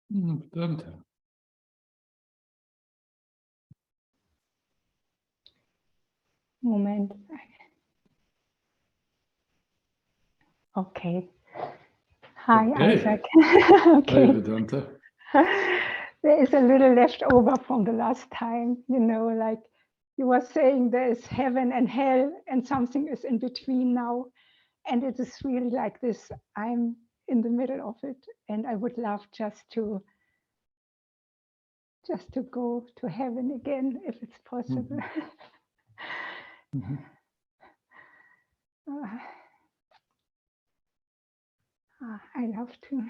Verdammt. Moment. Okay. Hi, Okay. Isaac. Hi, Okay. Vedanta. There is a little left over from the last time, like you were saying there is heaven and hell and something is in between now. And it is really like this. I'm in the middle of it. And I would love just to go to heaven again, if it's possible. I love to.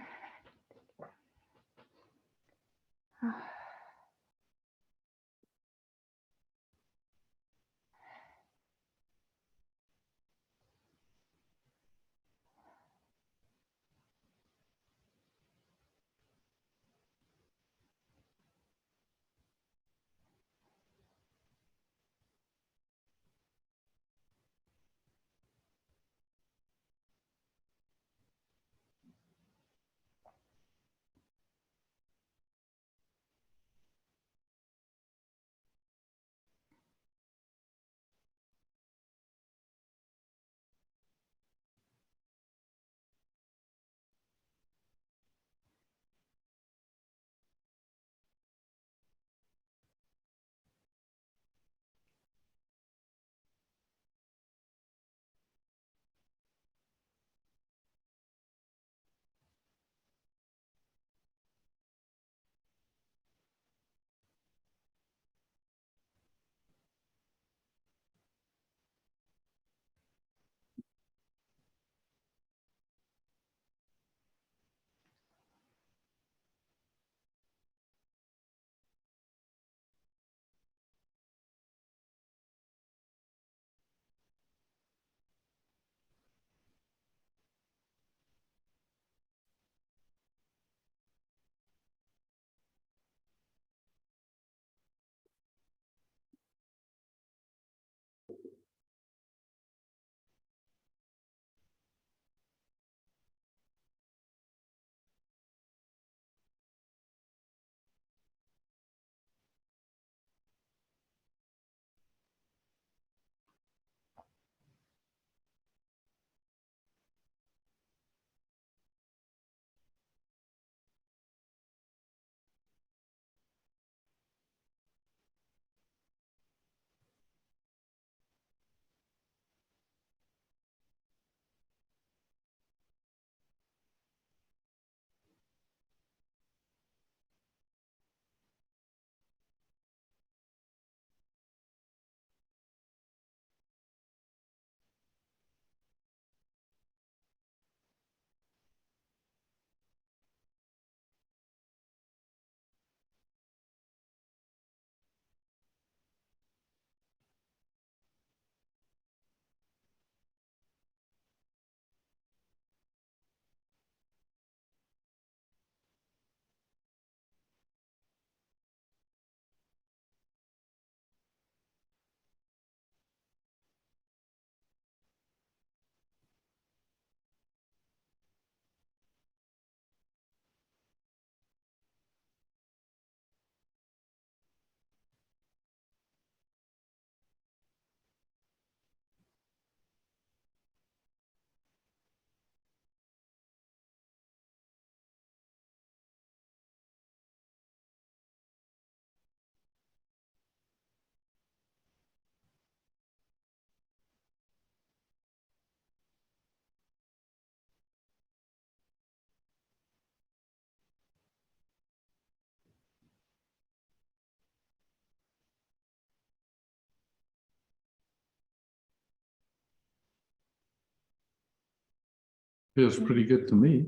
Feels pretty good to me.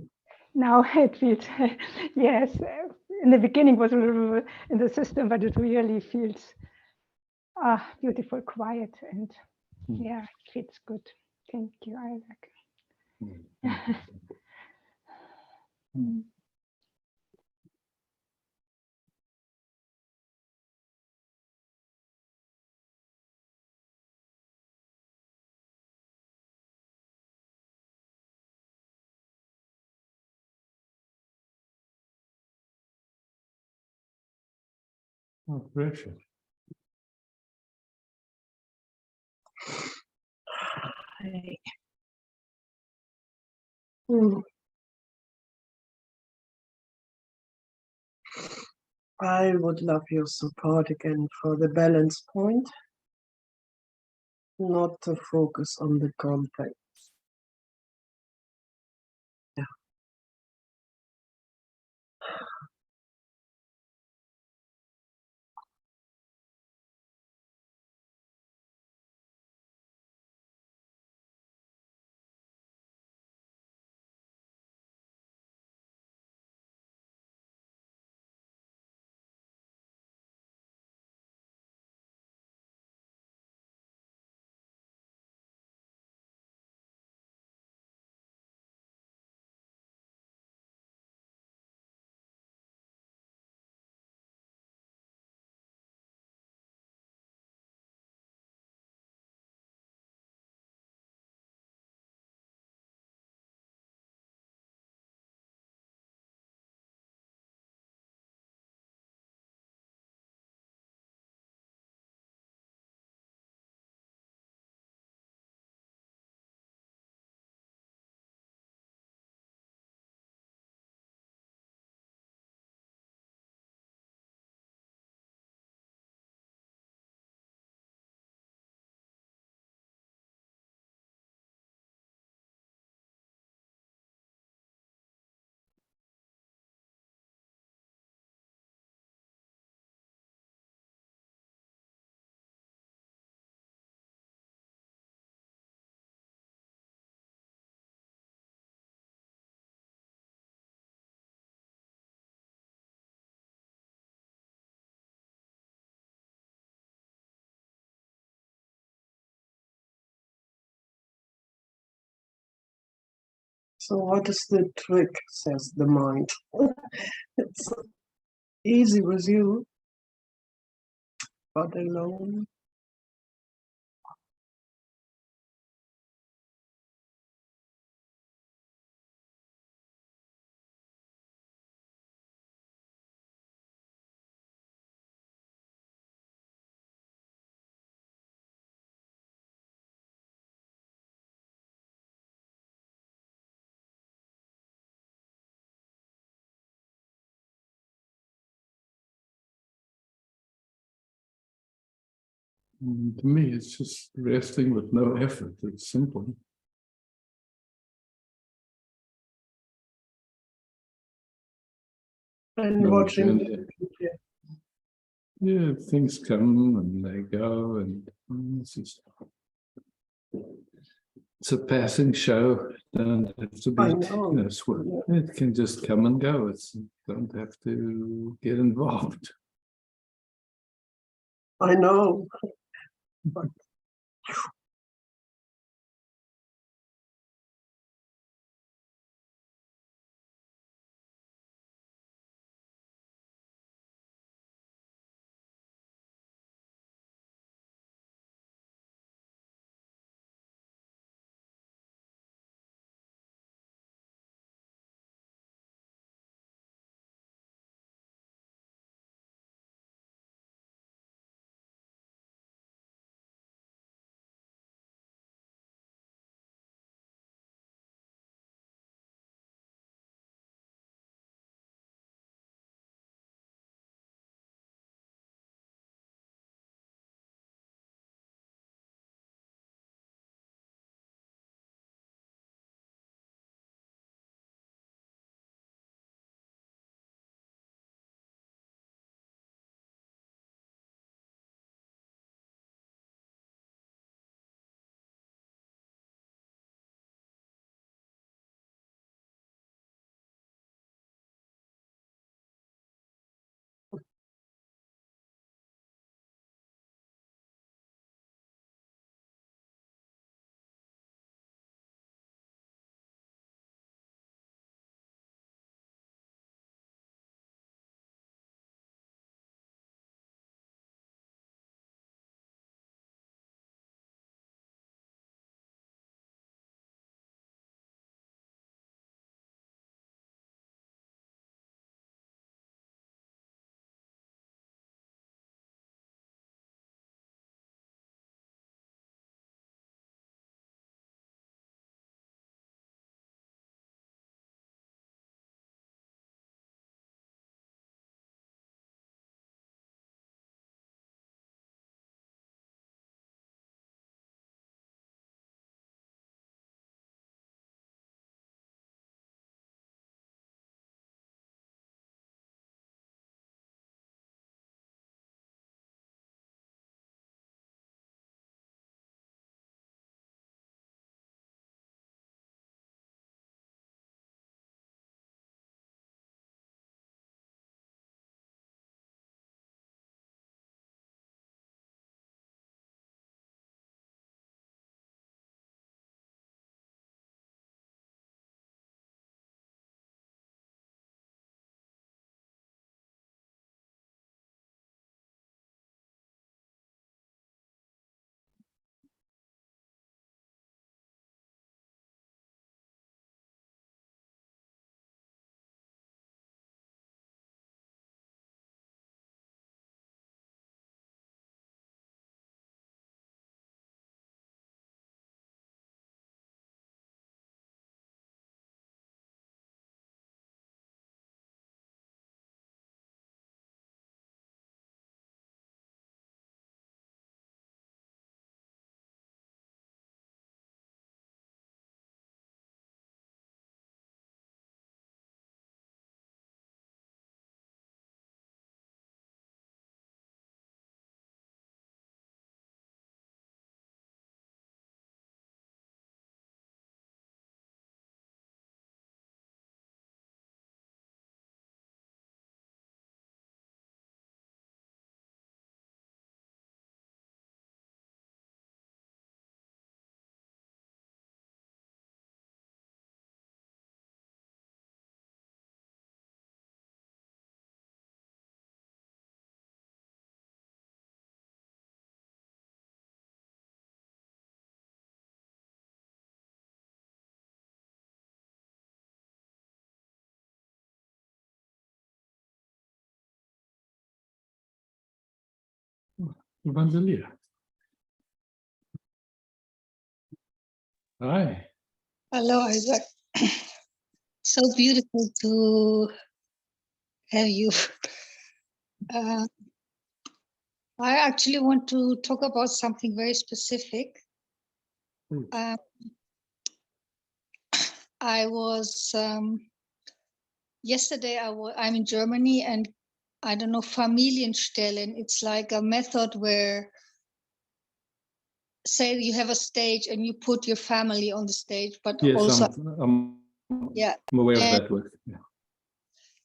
Now it feels, yes, in the beginning was a little in the system, but it really feels beautiful, quiet, and yeah, it feels good. Thank you, Isaac. Oh, pressure. Hmm. I would love your support again for the balance point, not to focus on the conflict. Yeah. So what is the trick, says the mind. It's easy with you, but alone. To me, it's just resting with no effort. It's simple. And No watching. agenda. Yeah, things come and they go, and it's just it's a passing show. Don't have to be, I know. it can just come and go. It's don't have to get involved. I know. Vandalia. Hi. Hello, Isaac. So beautiful to have you. Uh, I actually want to talk about something very specific. I was yesterday. I'm in Germany, and I don't know, Familienstellen. It's like a method where, say, you have a stage and you put your family on the stage, but Yes, also I'm aware of that work. Yeah.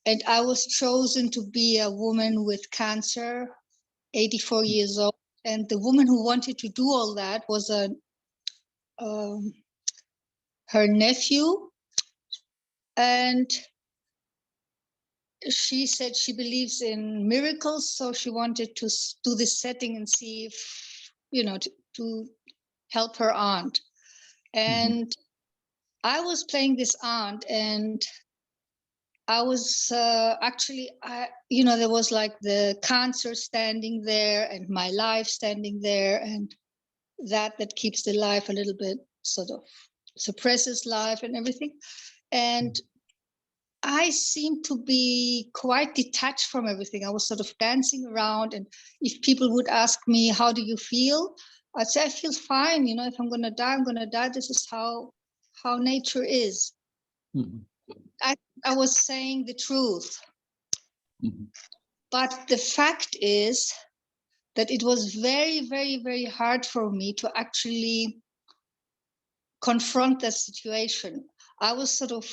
And I was chosen to be a woman with cancer, 84 years old. And the woman who wanted to do all that was her nephew. And she said she believes in miracles. So she wanted to do this setting and see if, to help her aunt. And I was playing this aunt, and I was there was like the cancer standing there and my life standing there, and that keeps the life a little bit sort of suppresses life and everything. And I seemed to be quite detached from everything. I was sort of dancing around, and if people would ask me, how do you feel? I'd say, I feel fine. If I'm going to die, I'm going to die. This is how nature is. Mm-hmm. I was saying the truth. Mm-hmm. But the fact is that it was very, very, very hard for me to actually confront that situation. I was sort of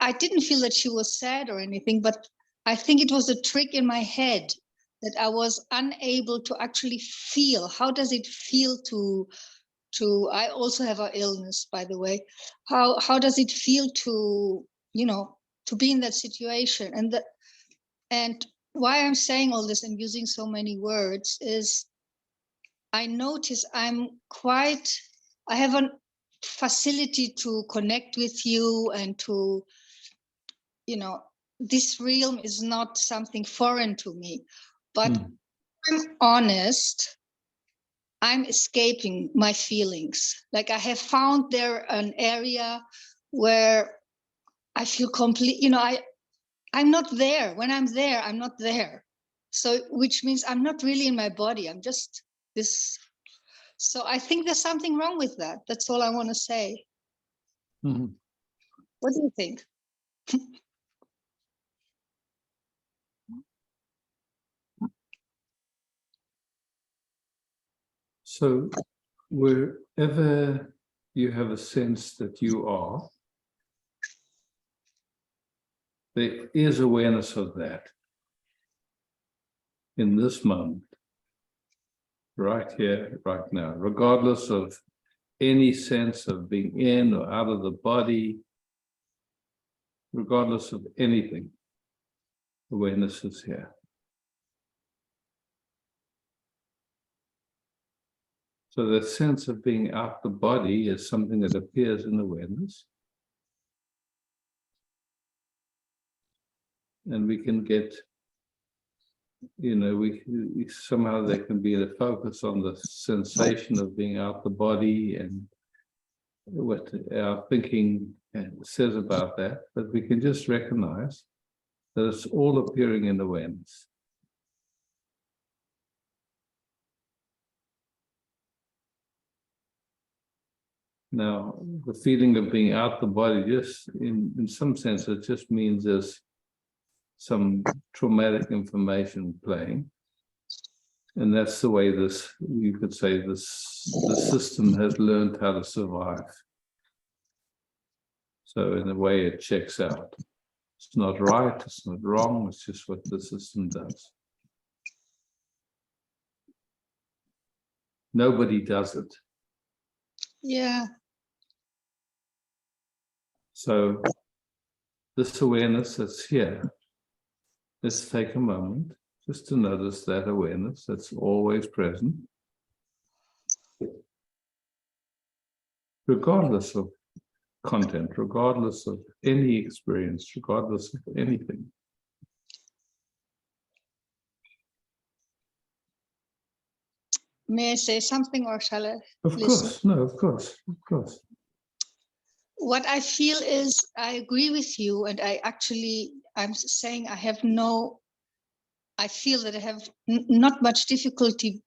I didn't feel that she was sad or anything, but I think it was a trick in my head that I was unable to actually feel. How does it feel to I also have an illness, by the way. How does it feel to, to be in that situation? And why I'm saying all this and using so many words is I notice I have a facility to connect with you and to, this realm is not something foreign to me. But I'm honest, I'm escaping my feelings. Like I have found there an area where I feel complete, I'm not there. When I'm there, I'm not there. So, which means I'm not really in my body. I'm just this. So I think there's something wrong with that. That's all I want to say. Mm-hmm. What do you think? So wherever you have a sense that you are, there is awareness of that in this moment, right here, right now, regardless of any sense of being in or out of the body, regardless of anything, awareness is here. So the sense of being out the body is something that appears in awareness. And we can get, we somehow there can be the focus on the sensation of being out the body and what our thinking says about that, but we can just recognize that it's all appearing in awareness. Now, the feeling of being out the body, just in some sense, it just means there's some traumatic information playing. And that's the way you could say the system has learned how to survive. So in a way, it checks out. It's not right, it's not wrong, it's just what the system does. Nobody does it. Yeah. So this awareness that's here, let's take a moment just to notice that awareness that's always present, regardless of content, regardless of any experience, regardless of anything. may I say something, or shall I Of listen? course, no, of course, of course. What I feel is I agree with you, and I'm saying I feel that I have not much difficulty,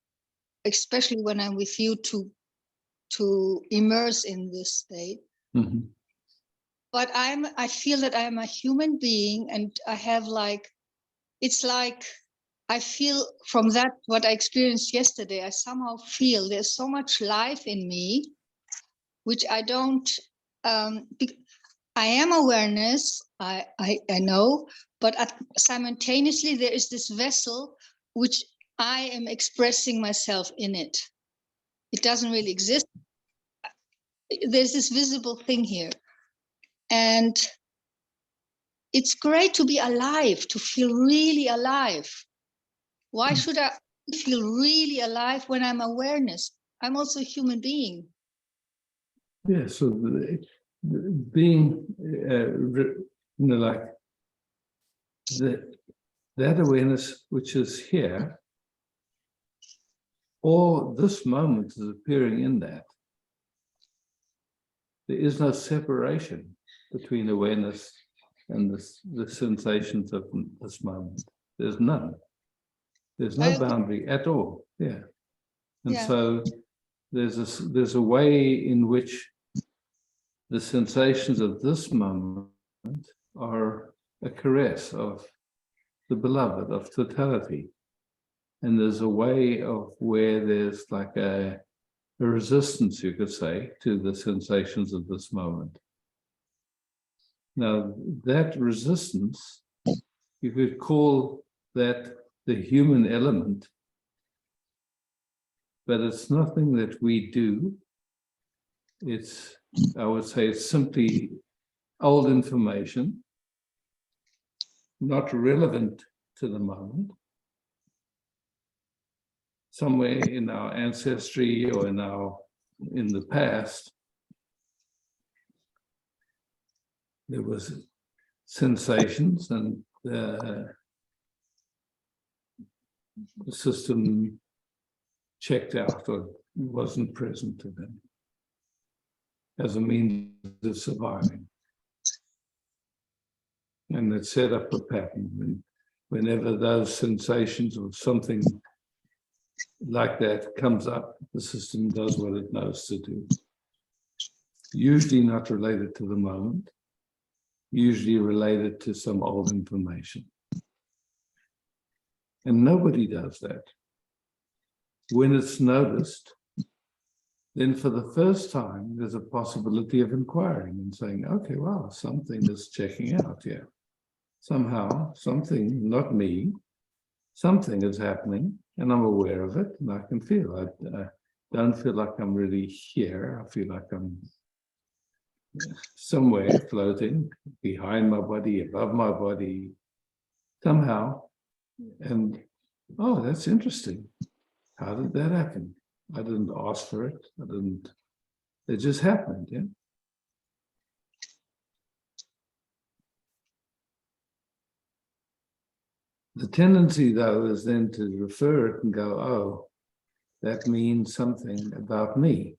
especially when I'm with you, to immerse in this state. Mhm. But I feel that I am a human being, and I have it's like I feel from that what I experienced yesterday. I somehow feel there's so much life in me, which I don't. I am awareness. I know, but simultaneously there is this vessel which I am expressing myself in it. It doesn't really exist. There's this visible thing here, and it's great to be alive, to feel really alive. Why should I feel really alive when I'm awareness? I'm also a human being. Yeah, so being, like that awareness which is here, or this moment is appearing in that. There is no separation between awareness and the sensations of this moment. There's none. There's no boundary at all. Yeah. And Yeah. so there's a way in which the sensations of this moment are a caress of the beloved, of totality. And there's a way of where there's like a resistance, you could say, to the sensations of this moment. Now, that resistance, you could call that the human element, but it's nothing that we do. It's, I would say, it's simply old information, not relevant to the moment. Somewhere in our ancestry or in the past, there was sensations, and the system checked out or wasn't present to them as a means of surviving. And it set up a pattern. Whenever those sensations or something like that comes up, the system does what it knows to do. Usually not related to the moment, usually related to some old information. And nobody does that. When it's noticed, then for the first time, there's a possibility of inquiring and saying, okay, wow, something is checking out here. Somehow, something, not me, something is happening, and I'm aware of it, and I can feel it. I don't feel like I'm really here. I feel like I'm somewhere floating behind my body, above my body, somehow. And, oh, that's interesting. How did that happen? I didn't ask for it. It just happened, yeah? The tendency, though, is then to refer it and go, oh, that means something about me.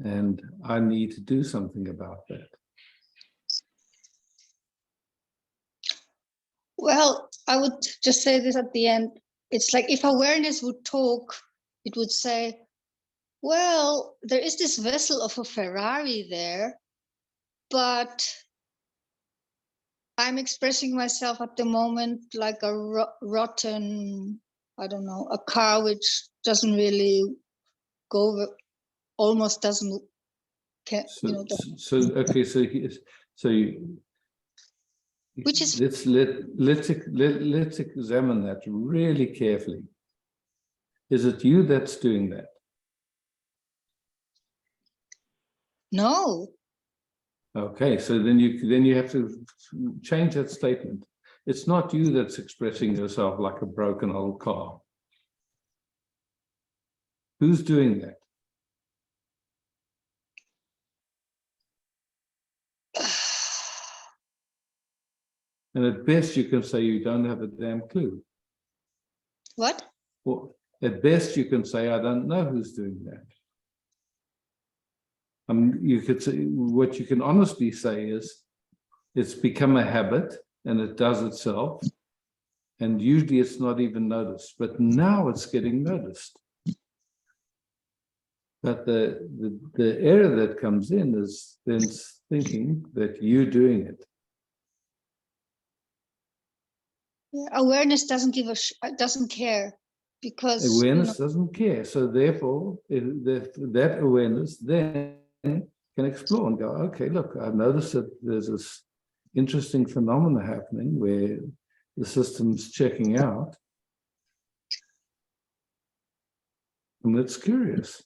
And I need to do something about that. Well, I would just say this at the end. It's like if awareness would talk, it would say, well, there is this vessel of a Ferrari there, but I'm expressing myself at the moment like a rotten, I don't know, a car which doesn't really go, almost doesn't, Okay, so which is let's examine that really carefully. Is it you that's doing that? no. Okay, so then you have to change that statement. It's not you that's expressing yourself like a broken old car. Who's doing that? And at best you can say you don't have a damn clue. What? Or at best, you can say, I don't know who's doing that. You could say, what you can honestly say is, it's become a habit and it does itself. And usually it's not even noticed, but now it's getting noticed. But the error that comes in is then thinking that you're doing it. Awareness doesn't doesn't care, because Awareness doesn't care. So therefore, that awareness then can explore and go, okay, look, I've noticed that there's this interesting phenomena happening where the system's checking out. And it's curious.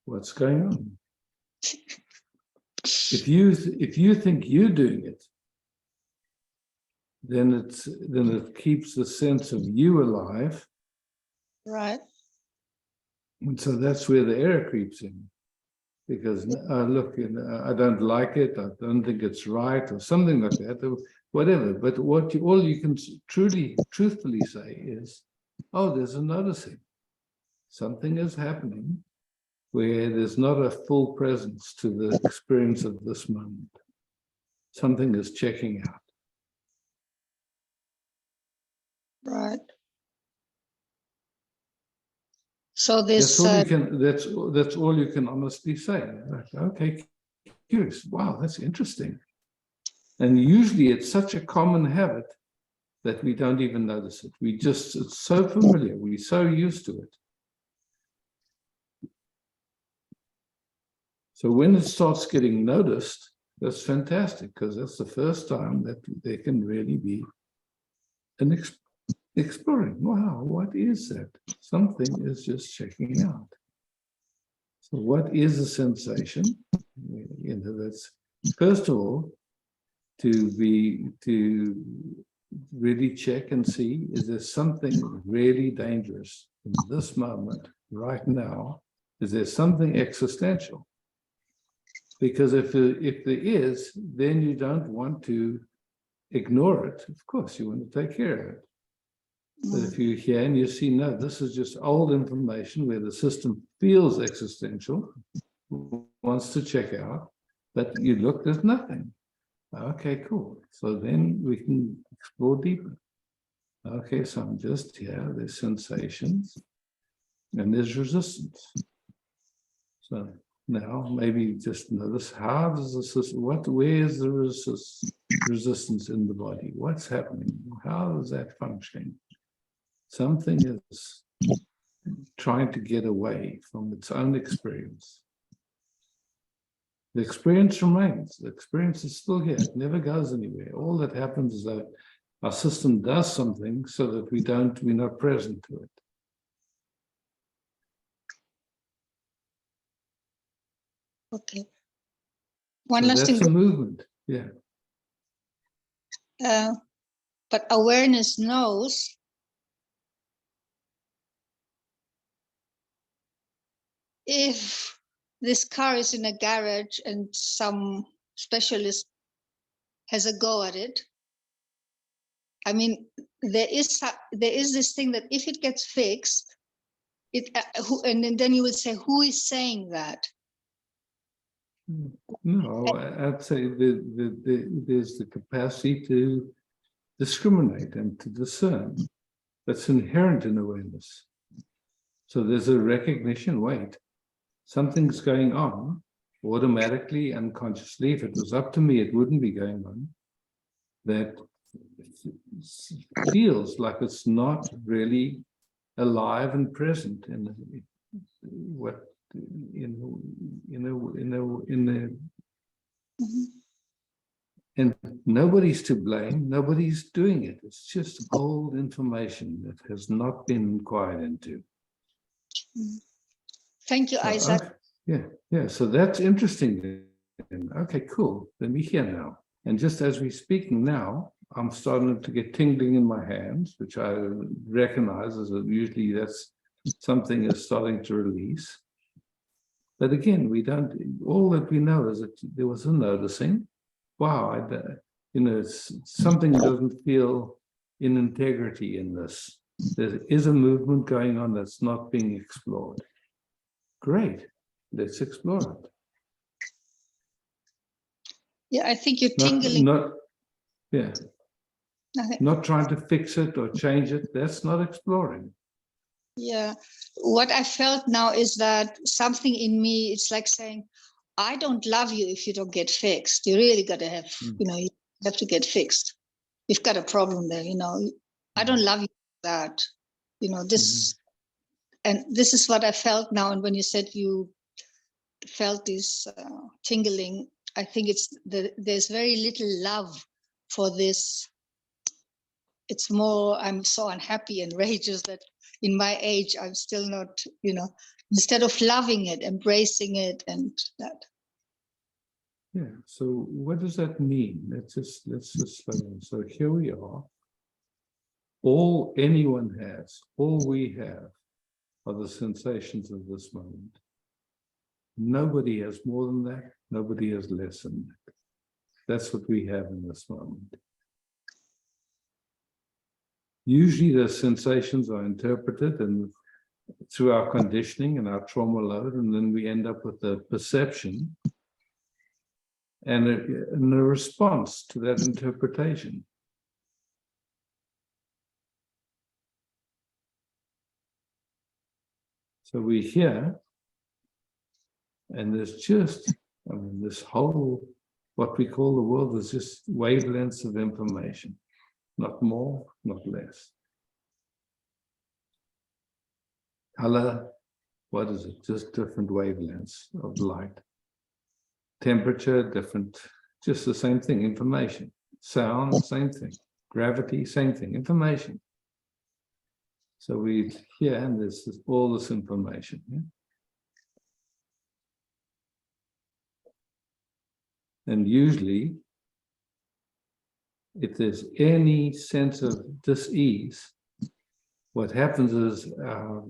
What's going on? If you think you're doing it, then it keeps the sense of you alive. right. And so that's where the error creeps in. Because look, I don't like it, I don't think it's right, or something like that, or whatever. But all you can truthfully say is, oh, there's a noticing. Something is happening where there's not a full presence to the experience of this moment. Something is checking out. Right. So this That's all you can honestly say. Like, okay, curious. Wow, that's interesting. And usually it's such a common habit that we don't even notice it. It's so familiar. We're so used to it. So when it starts getting noticed, that's fantastic, because that's the first time that there can really be an exploring. Wow, what is that? Something is just checking out. So what is a sensation? That's first of all to really check and see, is there something really dangerous in this moment right now? Is there something existential? Because if there is, then you don't want to ignore it. Of course, you want to take care of it. But if you're here and you see, no, this is just old information where the system feels existential, wants to check out, but you look, there's nothing. Okay, cool. So then we can explore deeper. Okay, so I'm just here, there's sensations, and there's resistance. So now maybe just notice, how does the system, where is the resistance in the body? What's happening? How is that functioning? Something is trying to get away from its own experience. The experience remains. The experience is still here. It never goes anywhere. All that happens is that our system does something so that we're not present to it. okay. One So last thing. that's a movement. Yeah. But awareness knows if this car is in a garage and some specialist has a go at it. I mean, there is this thing that if it gets fixed, and then you would say, who is saying that? No, I'd say there's the capacity to discriminate and to discern. That's inherent in awareness. So there's a recognition, wait, something's going on automatically, unconsciously. If it was up to me, it wouldn't be going on. That feels like it's not really alive and present in what and nobody's to blame, nobody's doing it. It's just old information that has not been inquired into. Thank you, Isaac. Yeah. So that's interesting. Okay, cool. Then we're here now. And just as we're speaking now, I'm starting to get tingling in my hands, which I recognize as usually that's something is starting to release. But again, all that we know is that there was a noticing. Wow, something doesn't feel in integrity in this. There is a movement going on that's not being explored. Great, let's explore it. Yeah, I think you're tingling. Yeah, Nothing. not trying to fix it or change it. That's not exploring. Yeah, what I felt now is that something in me, it's like saying, I don't love you if you don't get fixed. You really got to have, you have to get fixed. You've got a problem there, I don't love you for that, this, and this is what I felt now. And when you said you felt this tingling, I think there's very little love for this. It's more, I'm so unhappy and rageous that in my age, I'm still not, instead of loving it, embracing it and that. Yeah, so what does that mean? Let's just slow down. So here we are. All anyone has, all we have are the sensations of this moment. Nobody has more than that. Nobody has less than that. That's what we have in this moment. Usually the sensations are interpreted and through our conditioning and our trauma load, and then we end up with a perception and a response to that interpretation. So we hear, and there's just, this whole, what we call the world is just wavelengths of information, not more, not less. Color, what is it? Just different wavelengths of light. Temperature, different, just the same thing, information. Sound, same thing. Gravity, same thing, information. So we hear, and this is all this information. Yeah? And usually, if there's any sense of dis-ease, what happens is our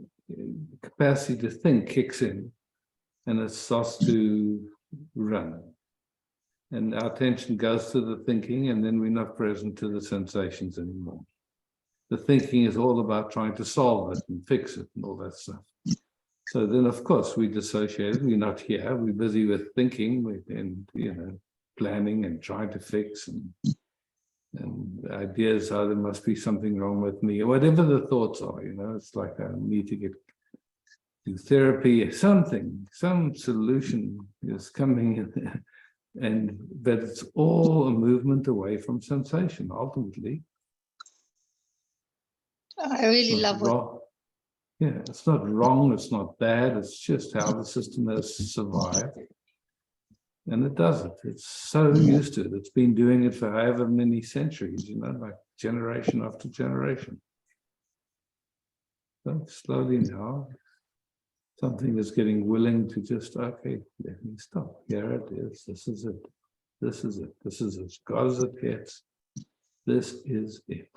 capacity to think kicks in, and it starts to run. And our attention goes to the thinking, and then we're not present to the sensations anymore. The thinking is all about trying to solve it and fix it and all that stuff. So then, of course, we dissociate. We're not here. We're busy with thinking and, planning and trying to fix and ideas how there must be something wrong with me, or whatever the thoughts are. It's like I need to do therapy, something, some solution is coming in, but it's all a movement away from sensation ultimately. I really love what. Yeah, it's not wrong, it's not bad, it's just how the system has survived. And it does it. It's so used to it. It's been doing it for however many centuries, like generation after generation. But slowly now, something is getting willing to just, okay, let me stop. Here it is. This is it. This is it. This is as God as it gets. This is it.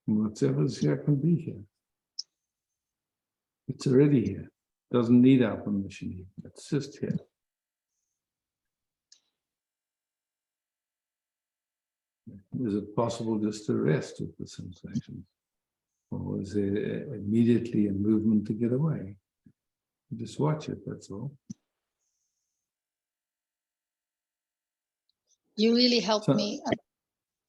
Whatever's here can be here. It's already here. Doesn't need our permission. It's just here. Is it possible just to rest with the sensations? Or is there immediately a movement to get away? Just watch it, that's all. You really helped me.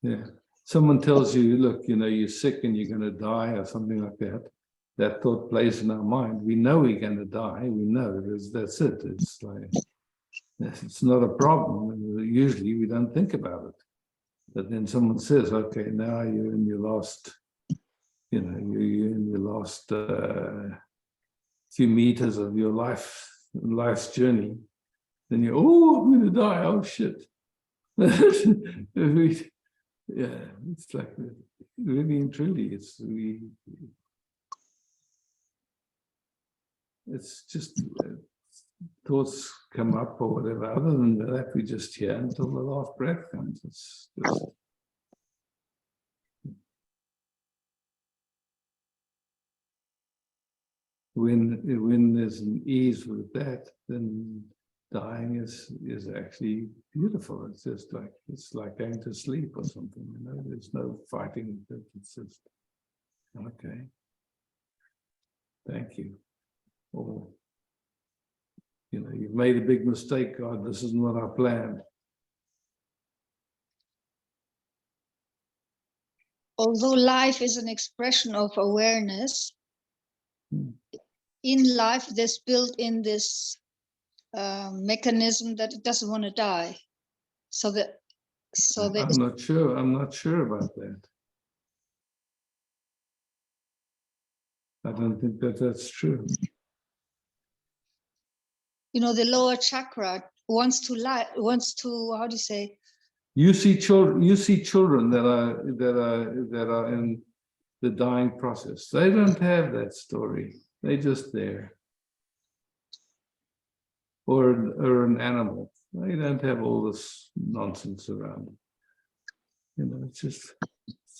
Yeah. Someone tells you, look, you're sick and you're going to die or something like that. That thought plays in our mind. We know we're going to die. We know that's it. It's like, it's not a problem. Usually we don't think about it. But then someone says, okay, now you're in your last, you're in your last few meters of your life's journey. Then you're, I'm going to die. Oh, shit. Yeah, it's like really and truly, it's just thoughts come up or whatever. Other than that, we just hear until the last breath comes. It's just when there's an ease with that, then dying is actually beautiful. It's just like, it's like going to sleep or something, you know, there's no fighting it. It's just, okay. Thank you. Or, you know, you've made a big mistake, God, this isn't what I planned. Although life is an expression of awareness, in life there's built in this mechanism that it doesn't want to die. So that I'm not sure about that. I don't think that that's true. you know, the lower chakra wants to how do you say? You see children that are in the dying process. They don't have that story. They're just there. Or an animal. They don't have all this nonsense around. You know, it's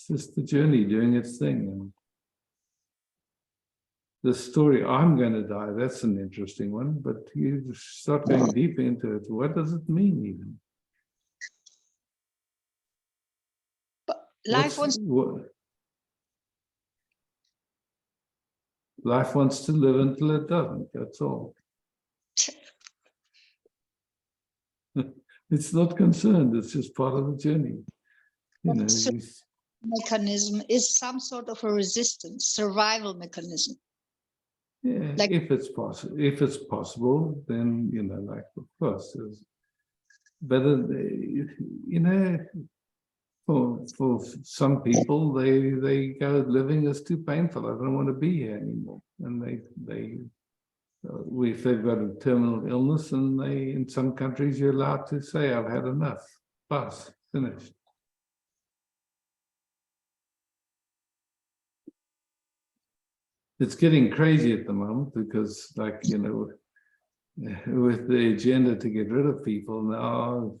just the journey doing its thing. And the story, I'm going to die, that's an interesting one, but you start going deep into it. What does it mean even? Life wants to live until it doesn't, that's all. It's not concerned, it's just part of the journey. You know, mechanism is some sort of a resistance, survival mechanism. yeah, Like, if it's possible, then, you know, like, of course, there's better, you know, for some people, they go, living is too painful, I don't want to be here anymore. And if they've got a terminal illness, and in some countries, you're allowed to say, I've had enough, bus, finished. It's getting crazy at the moment because, like, you know, with the agenda to get rid of people now,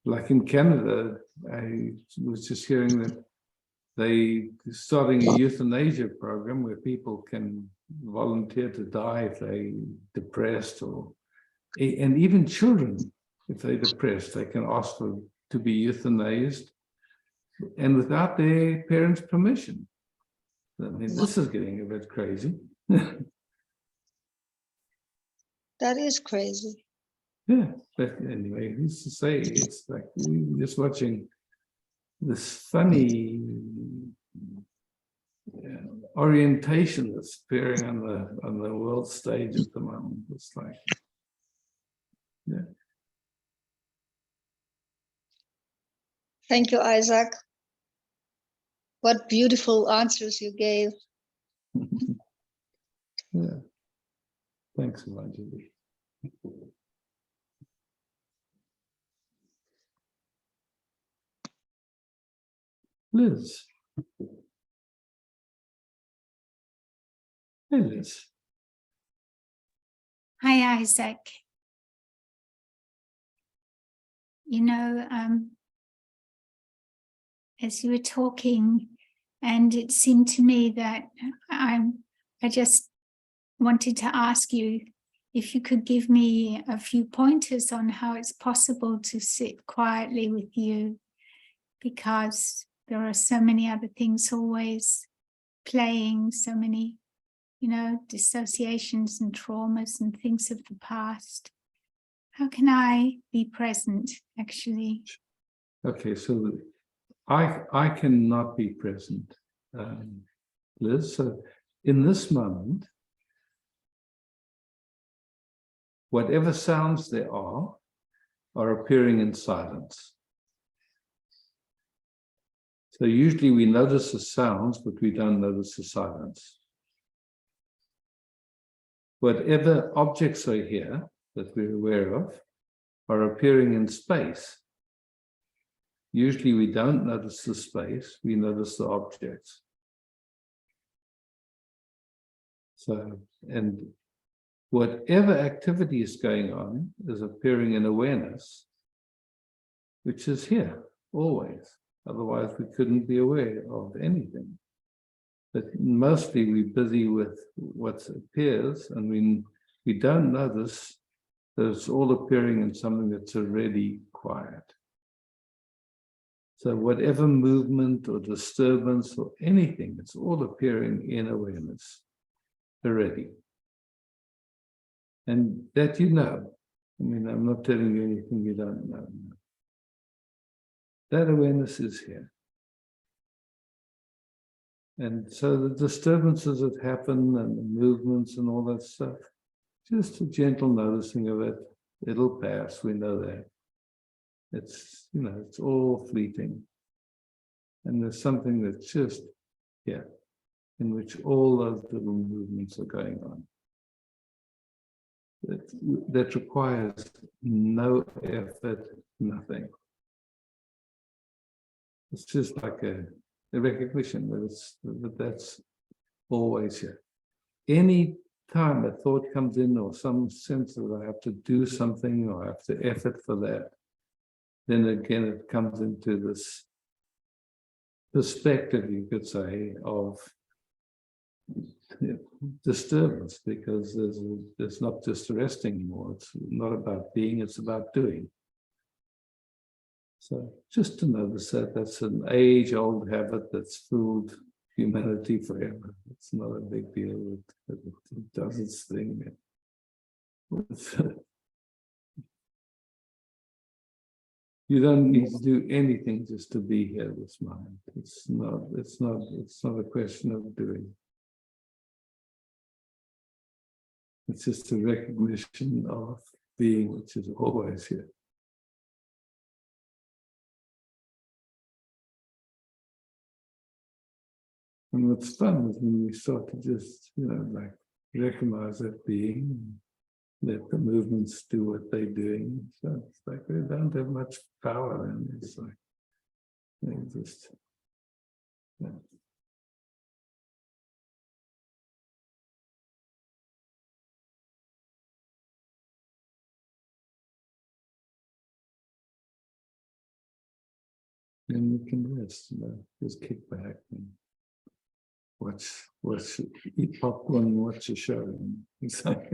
like in Canada, I was just hearing that they starting a euthanasia program where people can volunteer to die if they're depressed, and even children, if they're depressed, they can ask to be euthanized, and without their parents' permission. I mean, this is getting a bit crazy. that is crazy. Yeah, but anyway, who's to say? It's like we're just watching this funny orientation that's appearing on the world stage at the moment. It's like, yeah. Thank you, Isaac. What beautiful answers you gave. Yeah. Thanks, Evangeline. Liz. Hey, Liz. Hi, Isaac. You know, as you were talking, and it seemed to me that I just wanted to ask you if you could give me a few pointers on how it's possible to sit quietly with you, because there are so many other things always playing, so many, you know, dissociations and traumas and things of the past. How can I be present, actually? Okay, so I cannot be present, Liz. So in this moment, whatever sounds there are appearing in silence. So usually we notice the sounds, but we don't notice the silence. Whatever objects are here that we're aware of are appearing in space. Usually we don't notice the space, we notice the objects. So, and whatever activity is going on is appearing in awareness, which is here, always. Otherwise, we couldn't be aware of anything. But mostly we're busy with what appears, and we don't notice that it's all appearing in something that's already quiet. So whatever movement or disturbance or anything, it's all appearing in awareness already. And that you know. I mean, I'm not telling you anything you don't know. That awareness is here. And so the disturbances that happen and the movements and all that stuff, just a gentle noticing of it, it'll pass, we know that. It's, you know, it's all fleeting. And there's something that's just, yeah, in which all those little movements are going on. That requires no effort, nothing. It's just like a recognition that that's always here. Any time a thought comes in or some sense that I have to do something or I have to effort for that, then again it comes into this perspective, you could say, of disturbance, because there's not just rest anymore. It's not about being, it's about doing. So just to notice that that's an age-old habit that's fooled humanity forever. It's not a big deal. It does its thing. You don't need to do anything just to be here with mind. It's not a question of doing. It's just a recognition of being, which is always here. And what's fun is when we start to just, you know, like recognize that being, let the movements do what they're doing. So it's like they don't have much power, and it's like they just, yeah. And you can rest, you know, just kick back and eat popcorn and watch a show. And it's like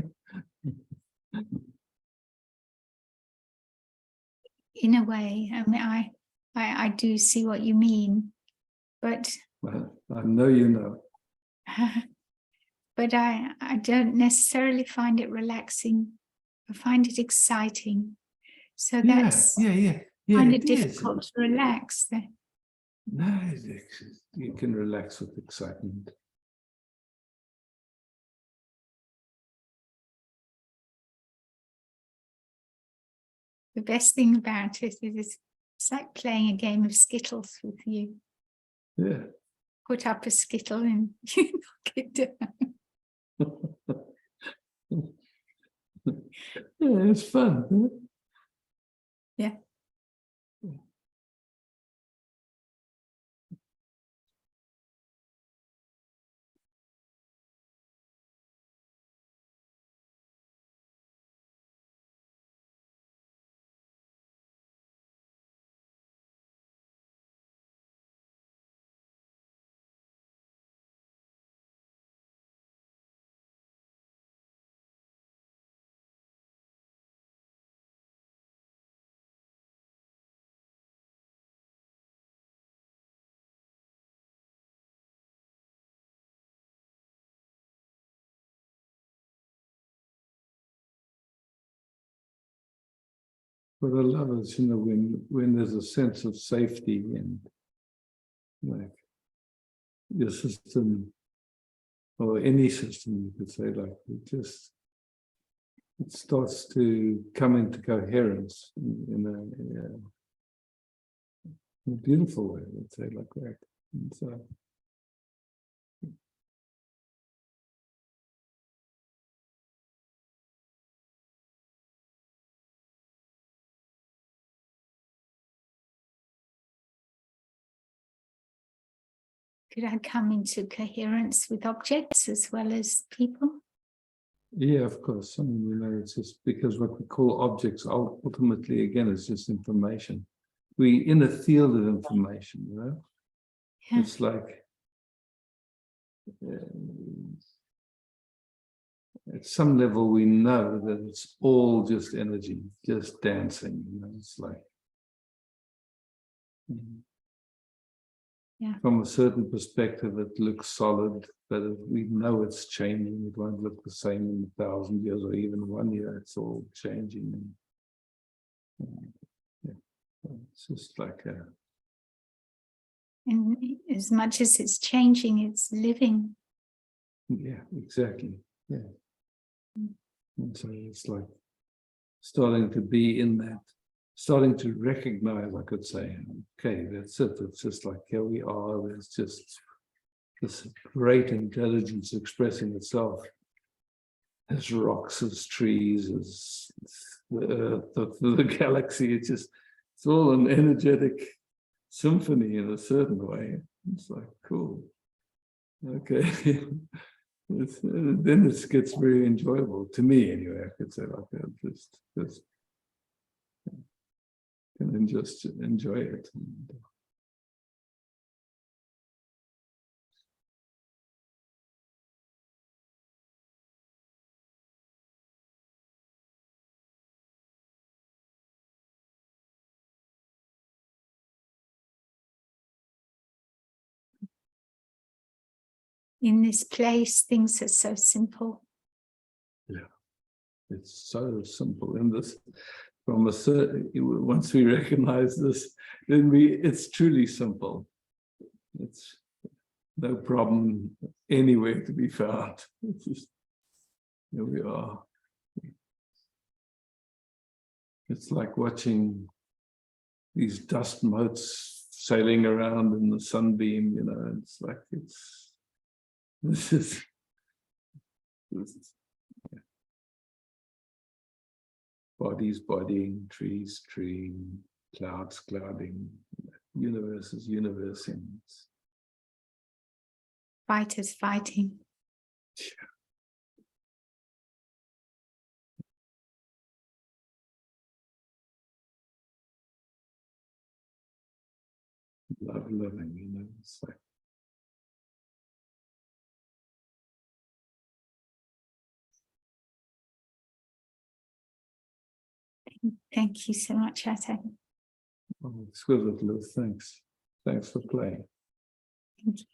In a way, I mean, I do see what you mean, but well, I know you know. but I don't necessarily find it relaxing. I find it exciting. So that's Yeah. find it It is. difficult to relax. No, you can relax with excitement. The best thing about it is it's like playing a game of Skittles with you. Yeah. Put up a Skittle and you knock it down. Yeah, it's fun. Isn't it? Yeah. But I love it, you know, when there's a sense of safety and like your system or any system, you could say, like it starts to come into coherence in a beautiful way, let's say, like that. And so, Could I come into coherence with objects as well as people? yeah, of course. I mean, you know, it's just because what we call objects ultimately, again, is just information. We're in a field of information, you know? Yeah. It's like at some level we know that it's all just energy, just dancing. You know, it's like Yeah. from a certain perspective, it looks solid, but we know it's changing. It won't look the same in 1,000 years or even 1 year. It's all changing. And, yeah. It's just like a, And as much as it's changing, it's living. yeah, exactly. Yeah. And so it's like starting to be in that, starting to recognize, I could say, okay, that's it. It's just like, here we are. There's just this great intelligence expressing itself as rocks, as trees, as the earth, the galaxy. It's all an energetic symphony in a certain way. It's like, cool. Okay. Then it gets very enjoyable to me anyway. I could say like that. Just can just enjoy it. In this place, things are so simple. Yeah, it's so simple. In this, from a certain, once we recognize this, then it's truly simple. It's no problem anywhere to be found. It's just, here we are. It's like watching these dust motes sailing around in the sunbeam, you know. It's like this is yeah. Bodies bodying, trees treeing, clouds clouding, universe is universing. Fighters fighting. Love living, you know. It's like Thank you so much, Atta. oh, exquisite, Liv. Thanks. Thanks for playing. Thank you.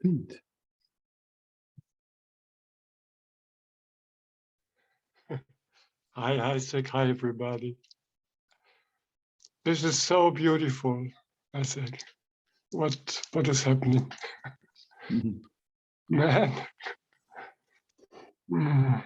Pete. Hi, Isaac. Hi, everybody. This is so beautiful, Isaac. What is happening? Mhm. Man. Mm.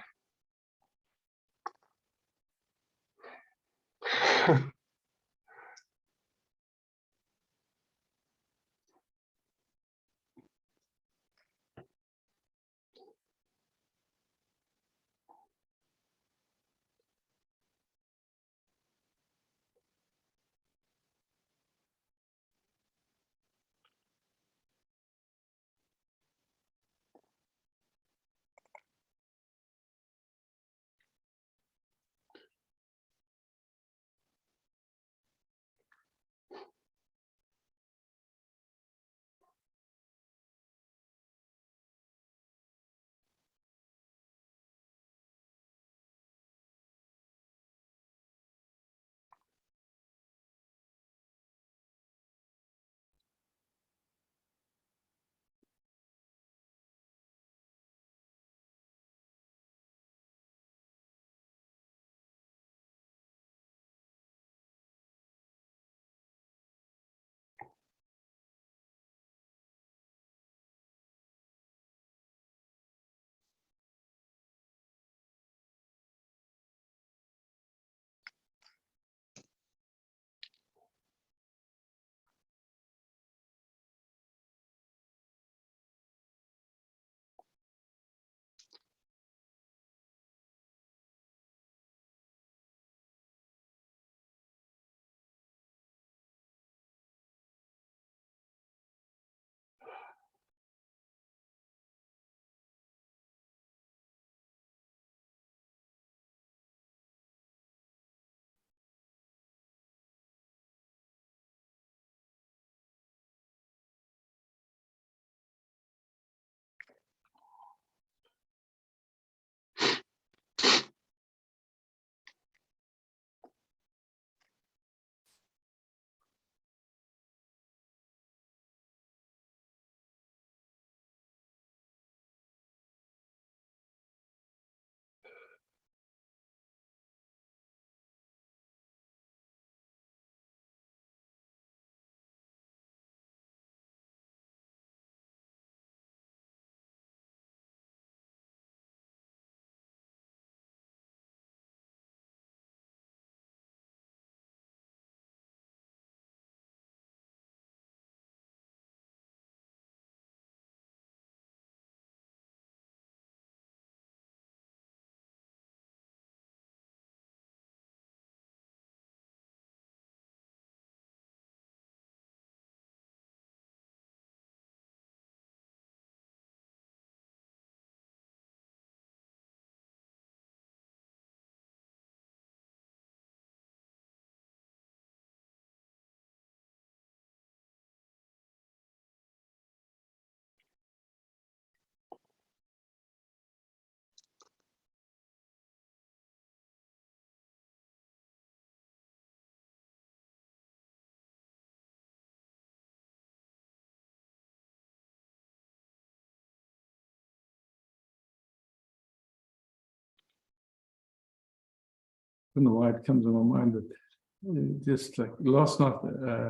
don't know why it comes to my mind, but just like last night,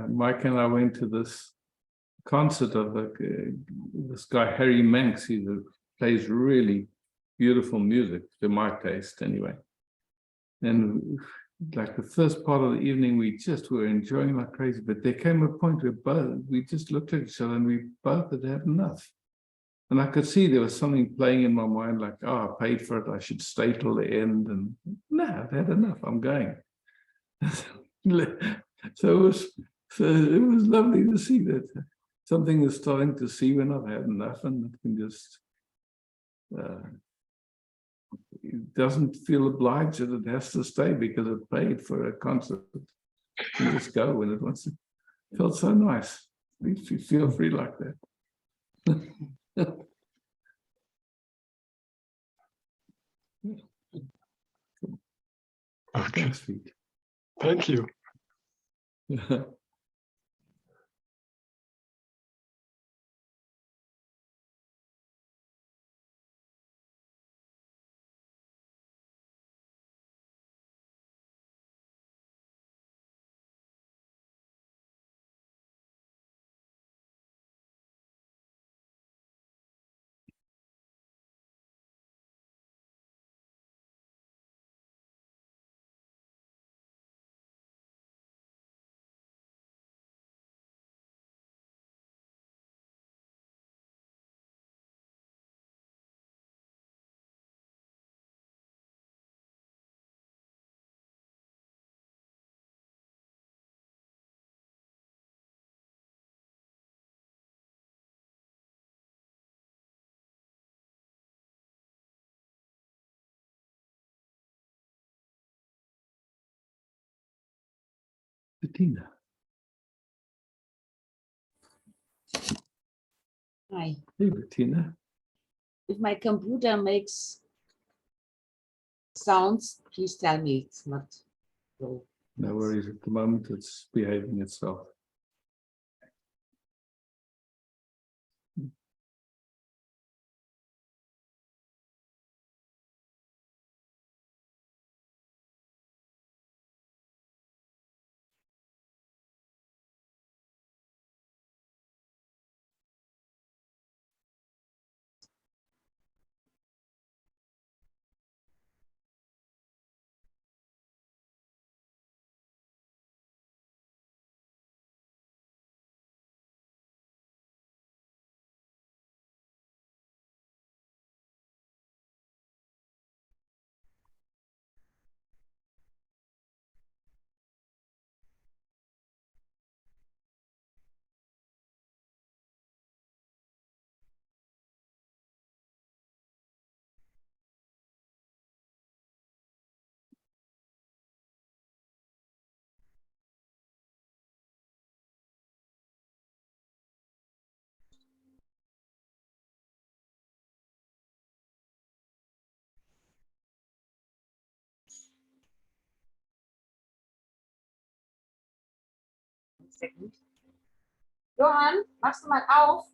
Mike and I went to this concert of this guy, Harry Manx. He plays really beautiful music, to my taste anyway. And like the first part of the evening, we just were enjoying like crazy, but there came a point where we just looked at each other and we both had had enough. And I could see there was something playing in my mind, like, oh, I paid for it, I should stay till the end. And no, I've had enough, I'm going. So it was lovely to see that something is starting to see when I've had enough, and it can just it doesn't feel obliged that it has to stay because it paid for a concert. You just go when it wants to. It felt so nice. If you feel free like that. Okay. Thanks, Pete. Thank you. Bettina. Hi. Hey, Bettina. If my computer makes sounds, please tell me it's not so. No worries. At the moment, it's behaving itself. Johann, machst du mal auf?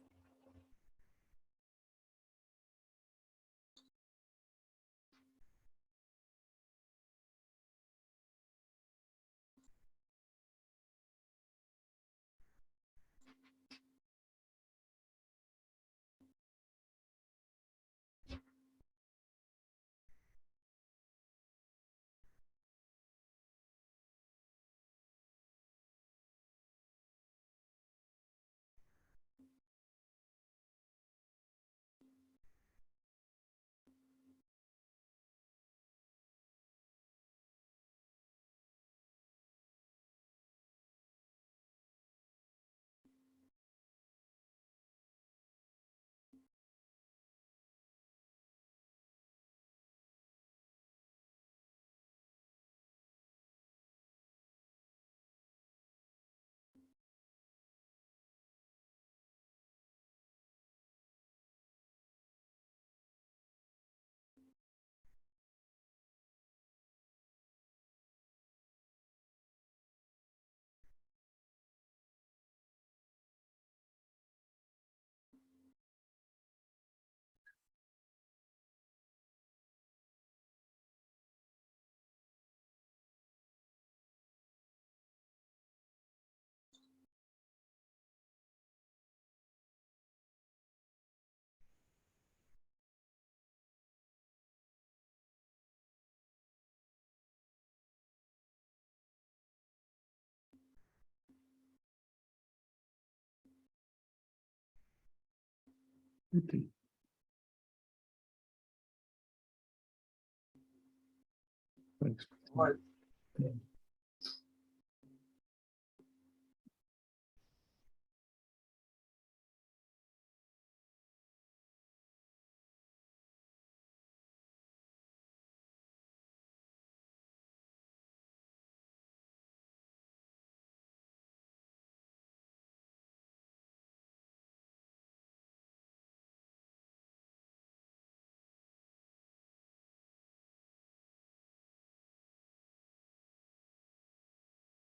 Thanks.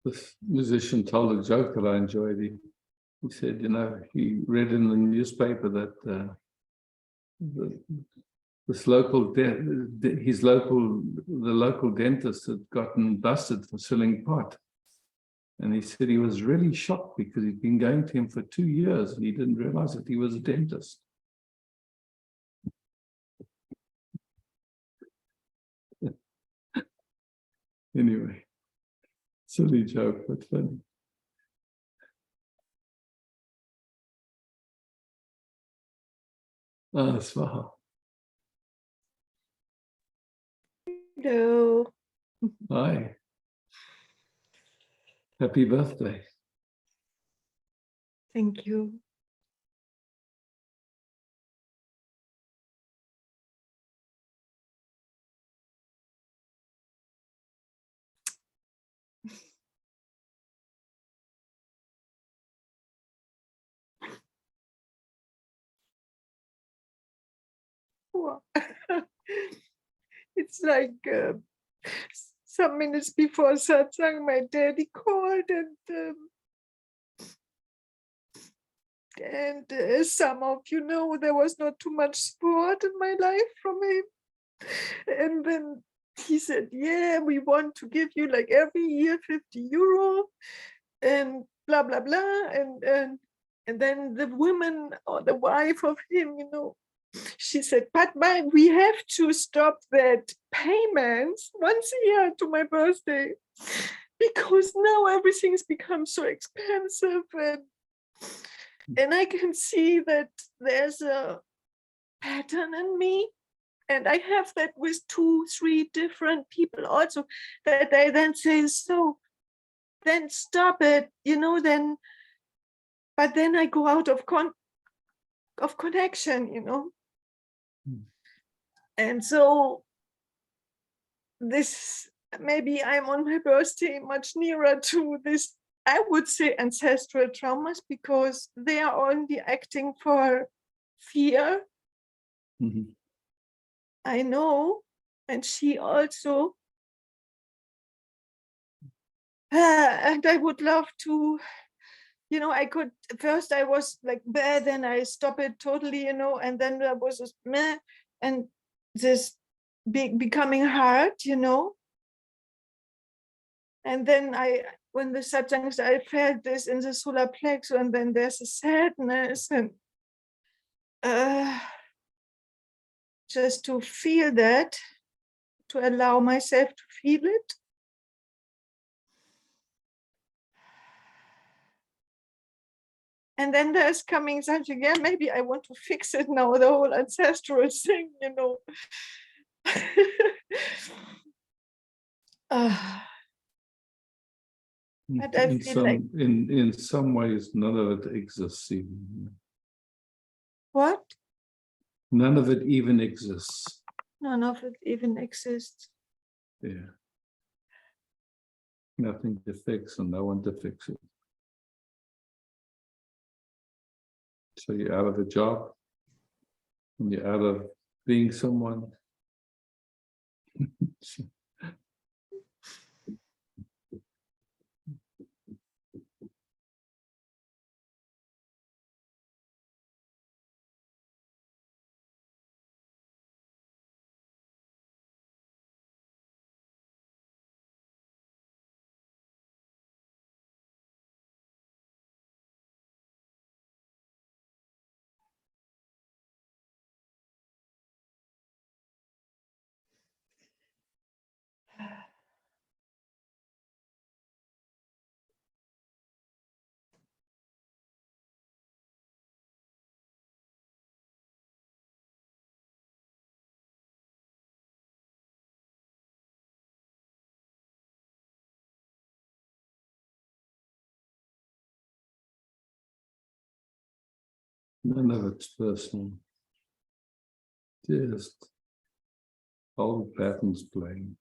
This musician told a joke that I enjoyed. He said, you know, he read in the newspaper that this the local dentist had gotten busted for selling pot. And he said he was really shocked because he'd been going to him for 2 years and he didn't realize that he was a dentist. Anyway, silly joke, but funny. Ah, Swaha. Hello. Hi. Happy birthday. Thank you. Wow. It's like some minutes before satsang, my daddy called, and some of you know there was not too much support in my life from him. And then he said, yeah, we want to give you like every year 50 euro and blah, blah, blah. And then the woman or the wife of him, you know, she said, but we have to stop that payments once a year to my birthday because now everything's become so expensive. And I can see that there's a pattern in me. And I have that with 2, 3 different people also, that they then say, so then stop it, you know, then, but then I go out of connection, you know. And so this, maybe I'm on my birthday much nearer to this, I would say, ancestral traumas, because they are only acting for fear. Mm-hmm. I know, and she also. And I would love to, you know, I could, first I was like, bad, then I stop it totally, you know, and then there was this meh, and this becoming hard, you know. And then when the satsangs, I felt this in the solar plexus, and then there's a sadness, and just to feel that, to allow myself to feel it. And then there's coming something, yeah, maybe I want to fix it now, the whole ancestral thing, you know. But I feel like, in some ways, none of it exists even. what? None of it even exists. None of it even exists. Yeah. Nothing to fix and no one to fix it. So you're out of a job, and you're out of being someone. None of it's personal. Just old patterns playing.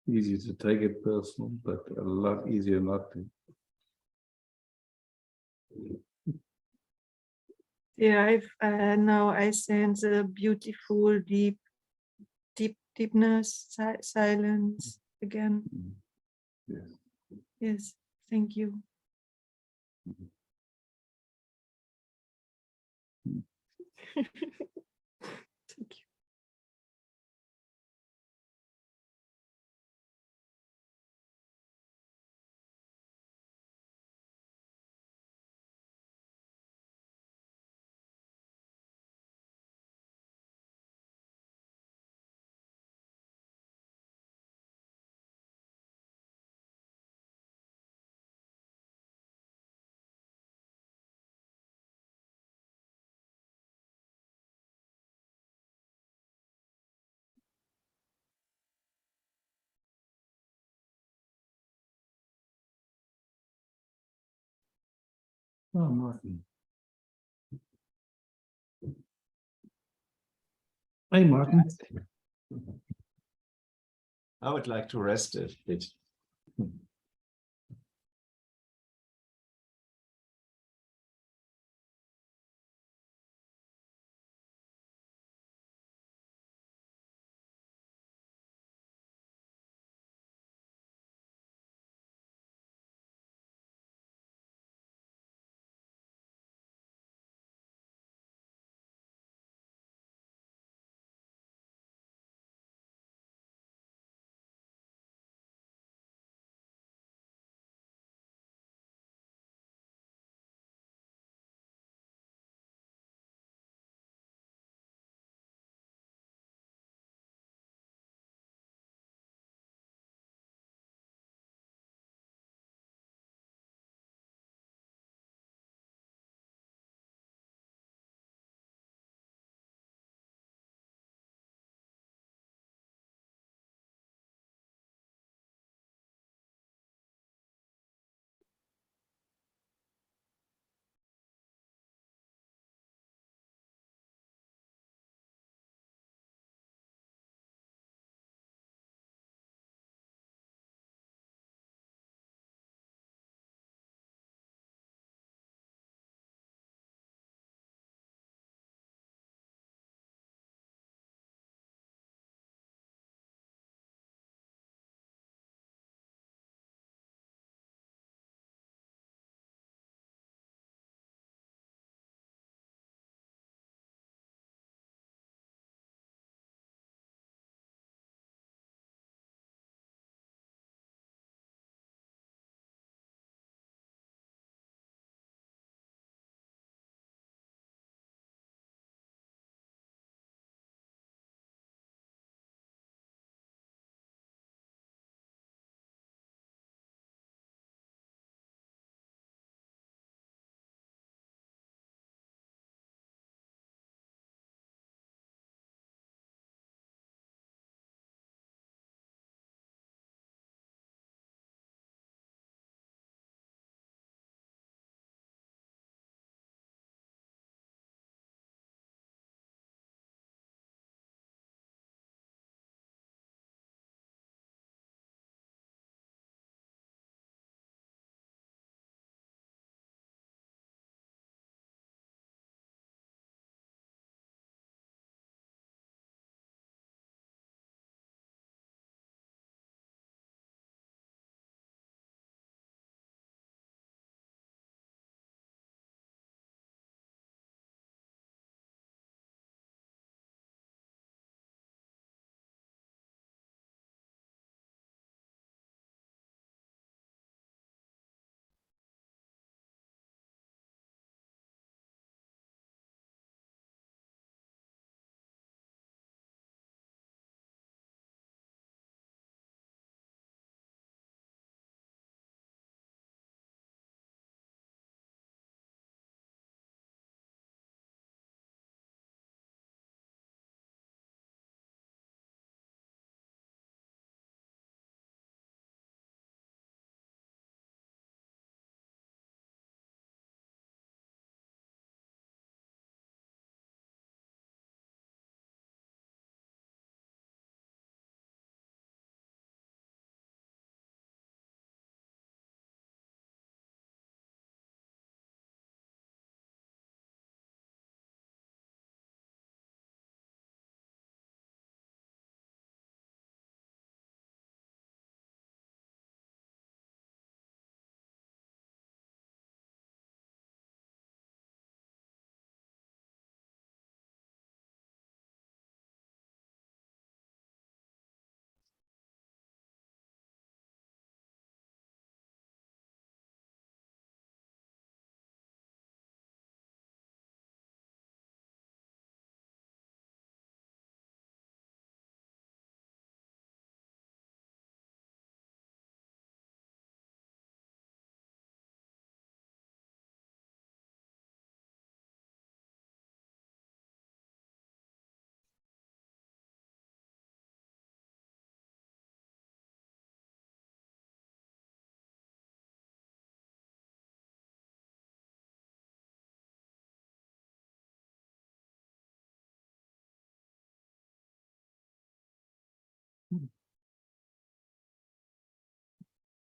Easy to take it personal, but a lot easier not to. Yeah, now I sense a beautiful, deepness, silence again. Yes. Yes, thank you. Thank you. Oh, Martin. Hey, Martin. I would like to rest a bit.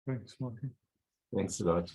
Thanks, Martin. Thanks a lot.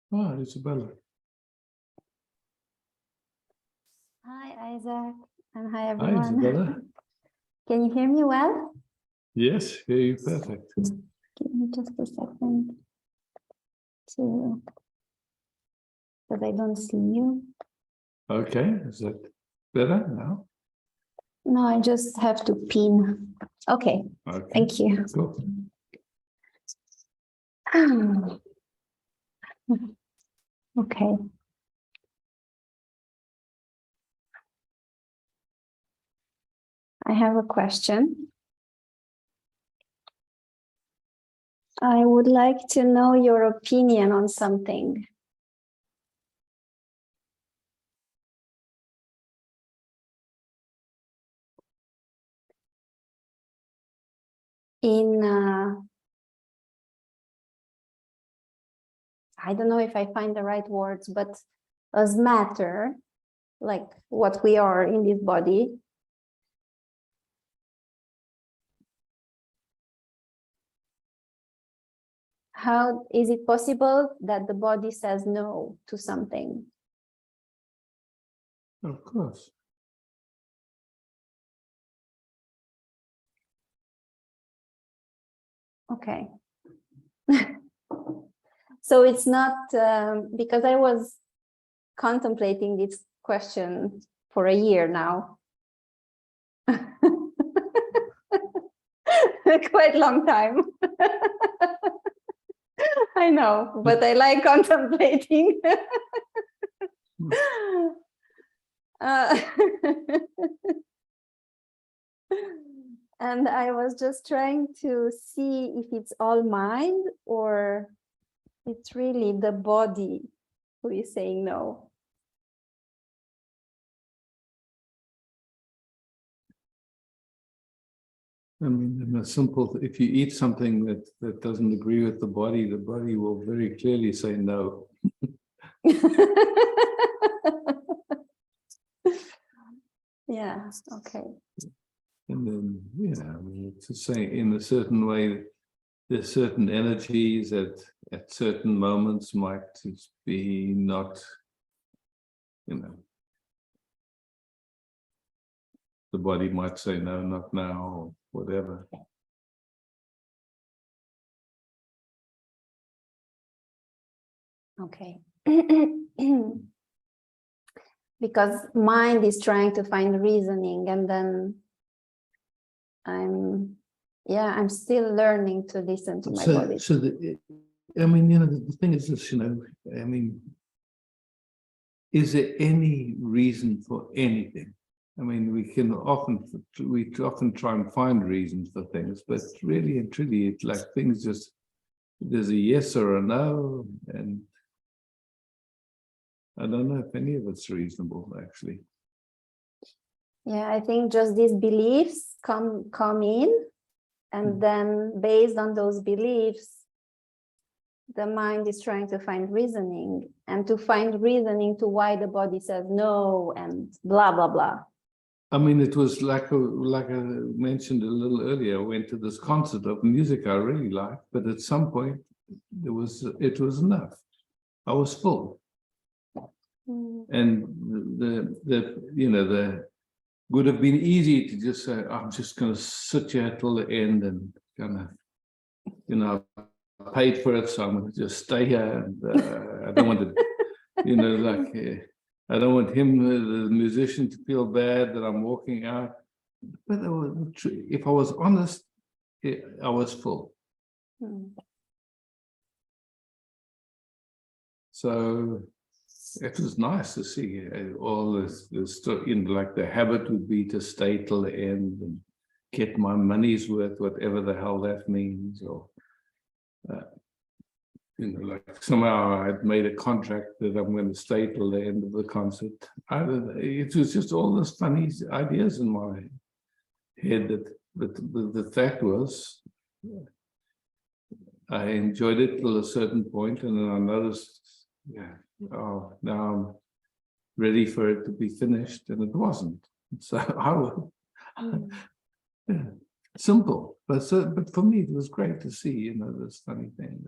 Ah, Isabella. Hi, Isaac, and hi, Hi, everyone. Isabella. Can you hear me well? Yes, hear you perfect. Give me just a second because I don't see you. Okay, is that better now? No, I just have to pin. Okay, Okay. thank you. Cool. Okay. I have a question. I would like to know your opinion on something. I don't know if I find the right words, but as matter, like what we are in this body, how is it possible that the body says no to something? Of course. Okay. So it's not because I was contemplating this question for a year now. Quite long time. I know, but I like contemplating. And I was just trying to see if it's all mind or it's really the body who is saying no. I mean, in a simple, if you eat something that doesn't agree with the body will very clearly say no. Yeah, okay. And then, I mean, to say in a certain way, there's certain energies at certain moments might be not, the body might say no, not now, or whatever. Okay. Because mind is trying to find reasoning, and then I'm still learning to listen to my body. So I mean, the thing is this, I mean, is there any reason for anything? I mean, we often try and find reasons for things, but really and truly, it's like things just there's a yes or a no, and I don't know if any of it's reasonable, actually. Yeah, I think just these beliefs come in, and then based on those beliefs, the mind is trying to find reasoning, and to find reasoning to why the body says no and blah blah blah. I mean, it was like I mentioned a little earlier, I went to this concert of music I really liked, but at some point it was enough. I was full. And the would have been easy to just say, I'm just going to sit here till the end and kind of, I paid for it, so I'm going to just stay here. And I don't want to, I don't want him, the musician, to feel bad that I'm walking out. But if I was honest, I was full. So it was nice to see all this like the habit would be to stay till the end and get my money's worth, whatever the hell that means, or like somehow I'd made a contract that I'm going to stay till the end of the concert. It was just all those funny ideas in my head but the fact was I enjoyed it till a certain point, and then I noticed, now I'm ready for it to be finished, and it wasn't. So simple, but for me it was great to see, this funny thing.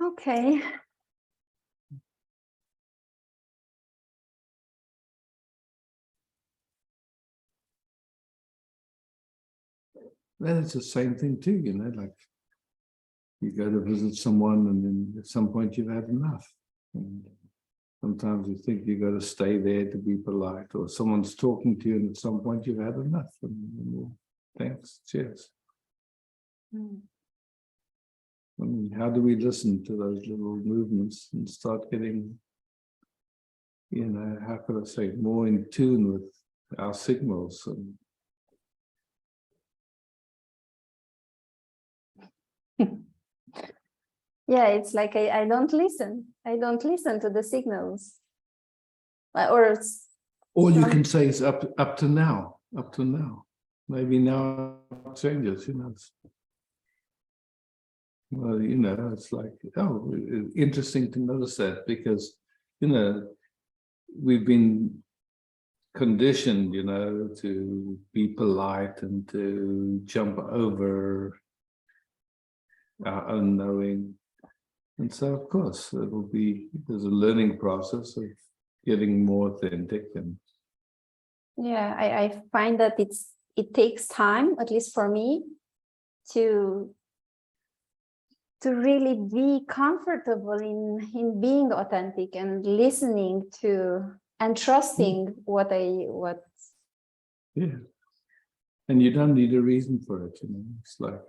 Okay. Then it's the same thing too, like you go to visit someone and then at some point you've had enough. And sometimes you think you got to stay there to be polite, or someone's talking to you and at some point you've had enough. And thanks, cheers. I mean, how do we listen to those little movements and start getting, how could I say, more in tune with our signals? Yeah, it's like I don't listen. I don't listen to the signals. Or all you can say is up to now. Maybe now it changes, Well, it's like, interesting to notice that, because, we've been conditioned, to be polite and to jump over our own knowing. And so, of course, there's a learning process of getting more authentic. And yeah, I find that it takes time, at least for me, to really be comfortable in being authentic and listening to and trusting what yeah, and you don't need a reason for it, it's like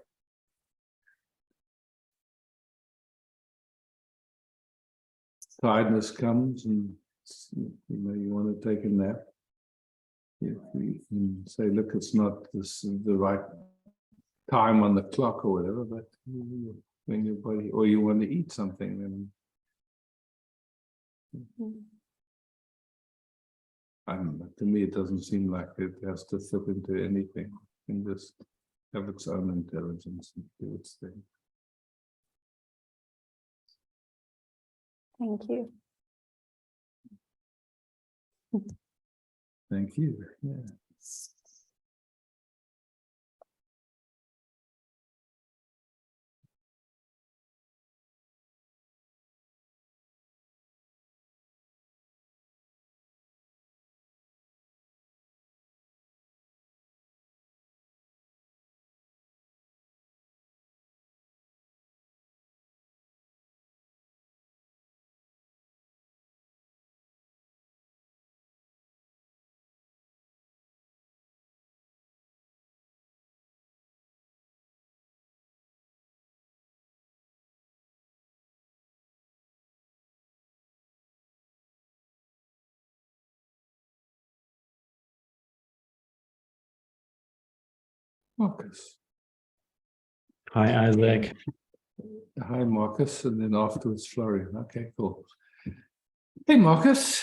tiredness comes and you want to take a nap. You can say, look, it's not the right time on the clock or whatever, but when your body, or you want to eat something, then I don't know, to me it doesn't seem like it has to fit into anything. It can just have its own intelligence and do its thing. Thank you. Thank you. Yeah. Marcus. Hi, Isaac. Hi, Marcus, and then afterwards, Florian. Okay, cool. Hey, Marcus.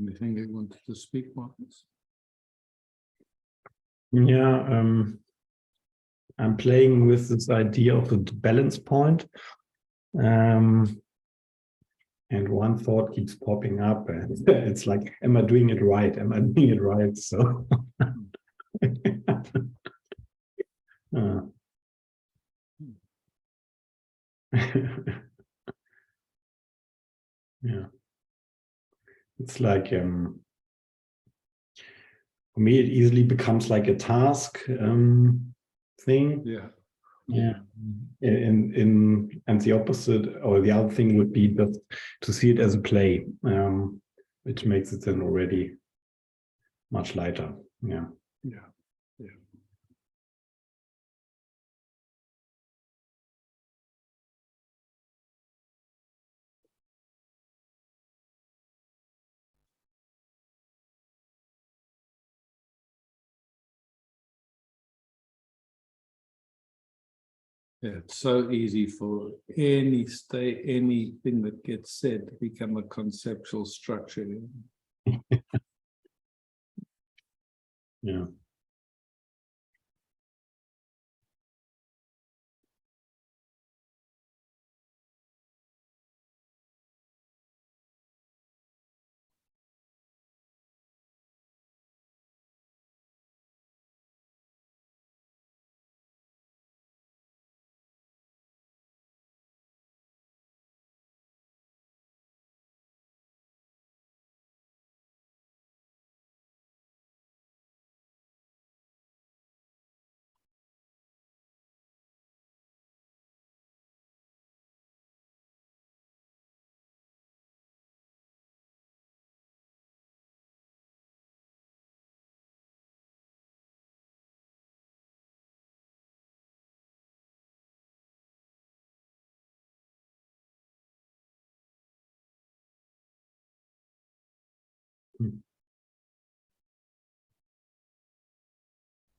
Anything you wanted to speak, Marcus? Yeah, I'm playing with this idea of a balance point. And one thought keeps popping up, and it's like, am I doing it right? Am I doing it right? So yeah, it's like for me, it easily becomes like a task thing. Yeah. Yeah. And the opposite or the other thing would be just to see it as a play, which makes it then already much lighter. Yeah. Yeah. Yeah. Yeah, it's so easy for anything that gets said to become a conceptual structure. Yeah.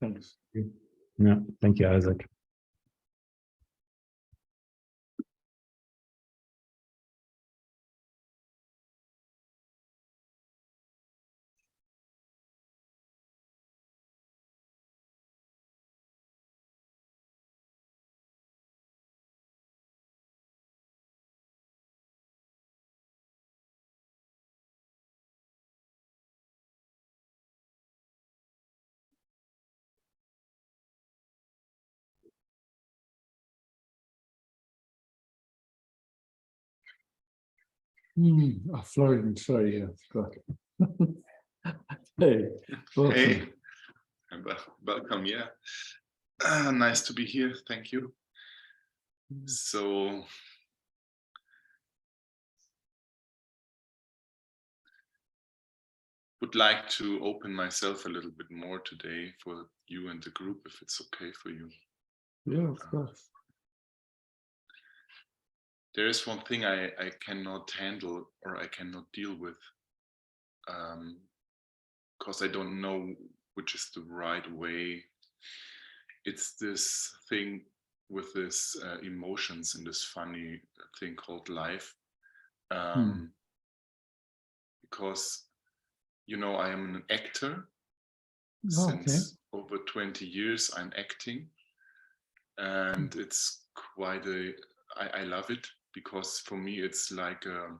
Thanks. Yeah. Thank you, Isaac. Oh, Florian, sorry, I forgot. Hey, welcome. Hey, welcome. Yeah, nice to be here. Thank you. So, would like to open myself a little bit more today for you and the group, if it's okay for you. Yeah, of course. There is one thing I cannot handle or I cannot deal with, because I don't know which is the right way. It's this thing with this emotions and this funny thing called life. Because, you know, I am an actor. Since over 20 years, I'm acting. And it's quite I love it, because for me, it's like a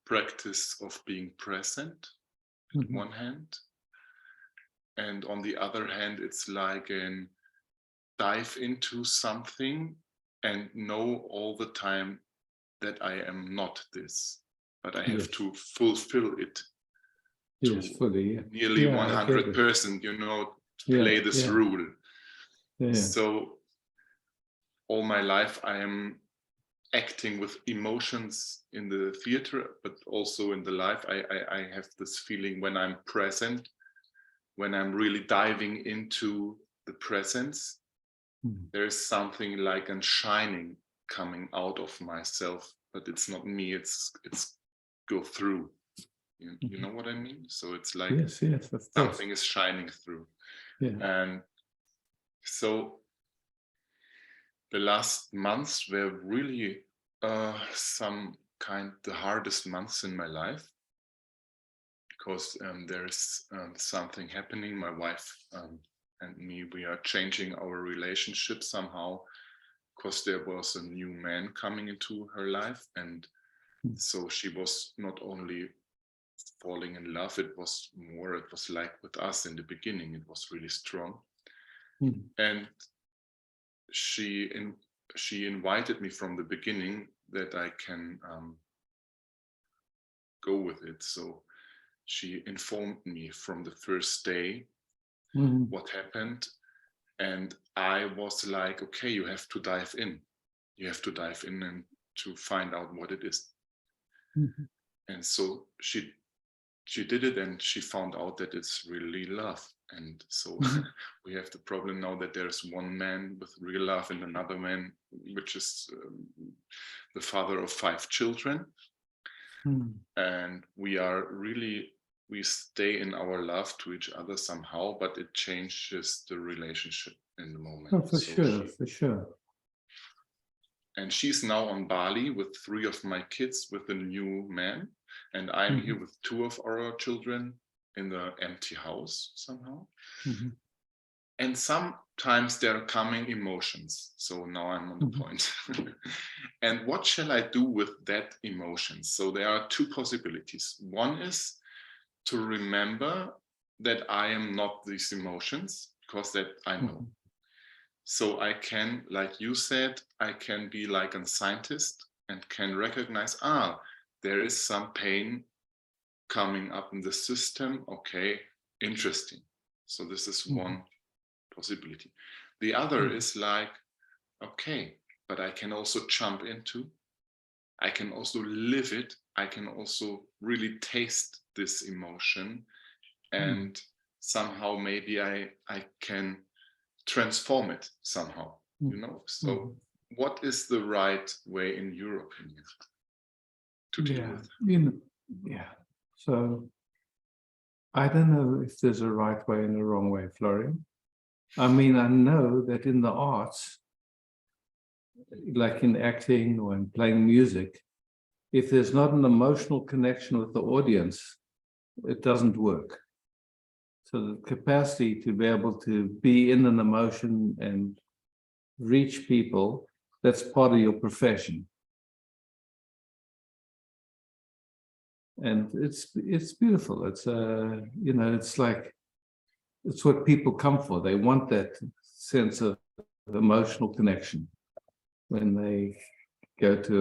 practice of being present on one hand. And on the other hand, it's like an dive into something and know all the time that I am not this, but I have to fulfill it. Yes, fully, yeah. Nearly 100%, you know, play this rule. So all my life I am acting with emotions in the theater, but also in the life. I have this feeling when I'm present, when I'm really diving into the presence, there is something like a shining coming out of myself, but it's not me, it's go through. You know what I mean? So it's like something is shining through. And so the last months were really the hardest months in my life, because there's something happening. My wife and me, we are changing our relationship somehow, because there was a new man coming into her life, and so she was not only falling in love, it was like with us in the beginning, it was really strong. And she invited me from the beginning that I can go with it. So she informed me from the first day what happened, and I was like, okay, you have to dive in. You have to dive in and to find out what it is. And so she did it, and she found out that it's really love. And so we have the problem now that there's one man with real love and another man, which is the father of 5 children. And we stay in our love to each other somehow, but it changes the relationship in the moment. Oh, for sure. And she's now on Bali with 3 of my kids with a new man. And I'm here with 2 of our children in the empty house somehow. And sometimes there are coming emotions. So now I'm on the point. And what shall I do with that emotions? So there are 2 possibilities. One is to remember that I am not these emotions, because that I know. So I can, like you said, I can be like a scientist and can recognize, there is some pain coming up in the system. Okay, interesting. So this is one possibility. The other is like, okay, but I can also jump into, I can also live it. I can also really taste this emotion, and somehow maybe I can transform it somehow, you know? So what is the right way in your opinion to deal with? So I don't know if there's a right way and a wrong way, Florian. I mean, I know that in the arts, like in acting or in playing music, if there's not an emotional connection with the audience, it doesn't work. So the capacity to be able to be in an emotion and reach people, that's part of your profession. And it's beautiful. It's it's like, it's what people come for. They want that sense of emotional connection when they go to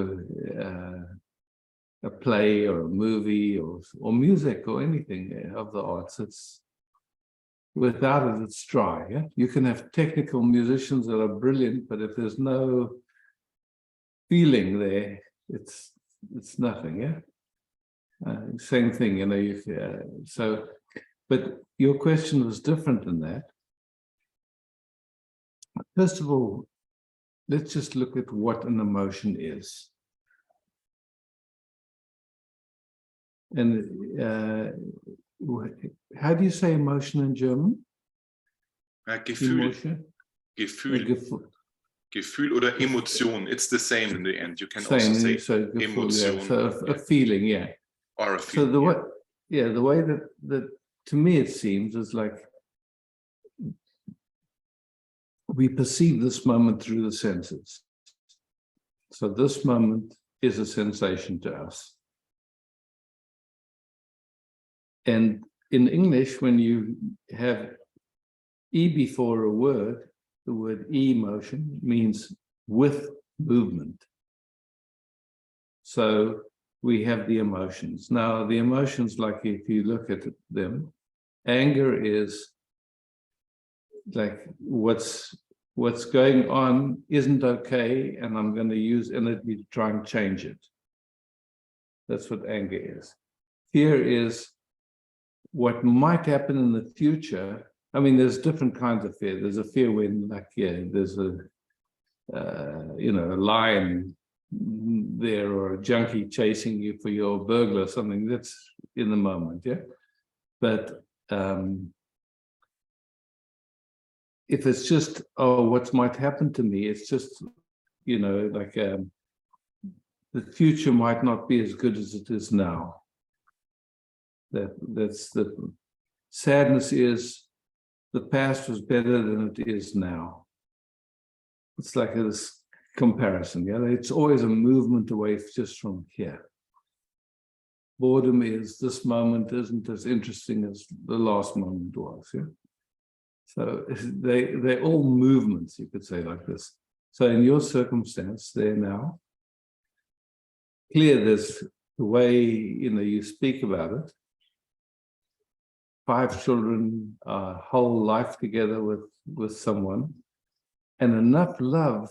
a play or a movie or music or anything of the arts. It's without it, it's dry. Yeah, you can have technical musicians that are brilliant, but if there's no feeling there, it's nothing. Yeah. Same thing, you know. But your question was different than that. First of all, let's just look at what an emotion is. And how do you say emotion in German? Gefühl. Emotion? Gefühl oder Emotion. It's the same in the end. You can also say emotion. Yeah. So a feeling, yeah. Or a feeling. So the way that to me it seems is like we perceive this moment through the senses. So this moment is a sensation to us. And in English, when you have E before a word, the word emotion means with movement. So we have the emotions. Now, the emotions, like if you look at them, anger is like what's going on isn't okay, and I'm going to use energy to try and change it. That's what anger is. Fear is what might happen in the future. I mean, there's different kinds of fear. There's a fear when, like, there's a lion there or a junkie chasing you for your burglar or something. That's in the moment, yeah. But if it's just, what might happen to me, it's just, like the future might not be as good as it is now. That's the sadness is the past was better than it is now. It's like this comparison. Yeah, it's always a movement away just from here. Boredom is this moment isn't as interesting as the last moment was. Yeah. So they're all movements, you could say, like this. So in your circumstance, they're now clear. There's the way you speak about it. 5 children, a whole life together with someone, and enough love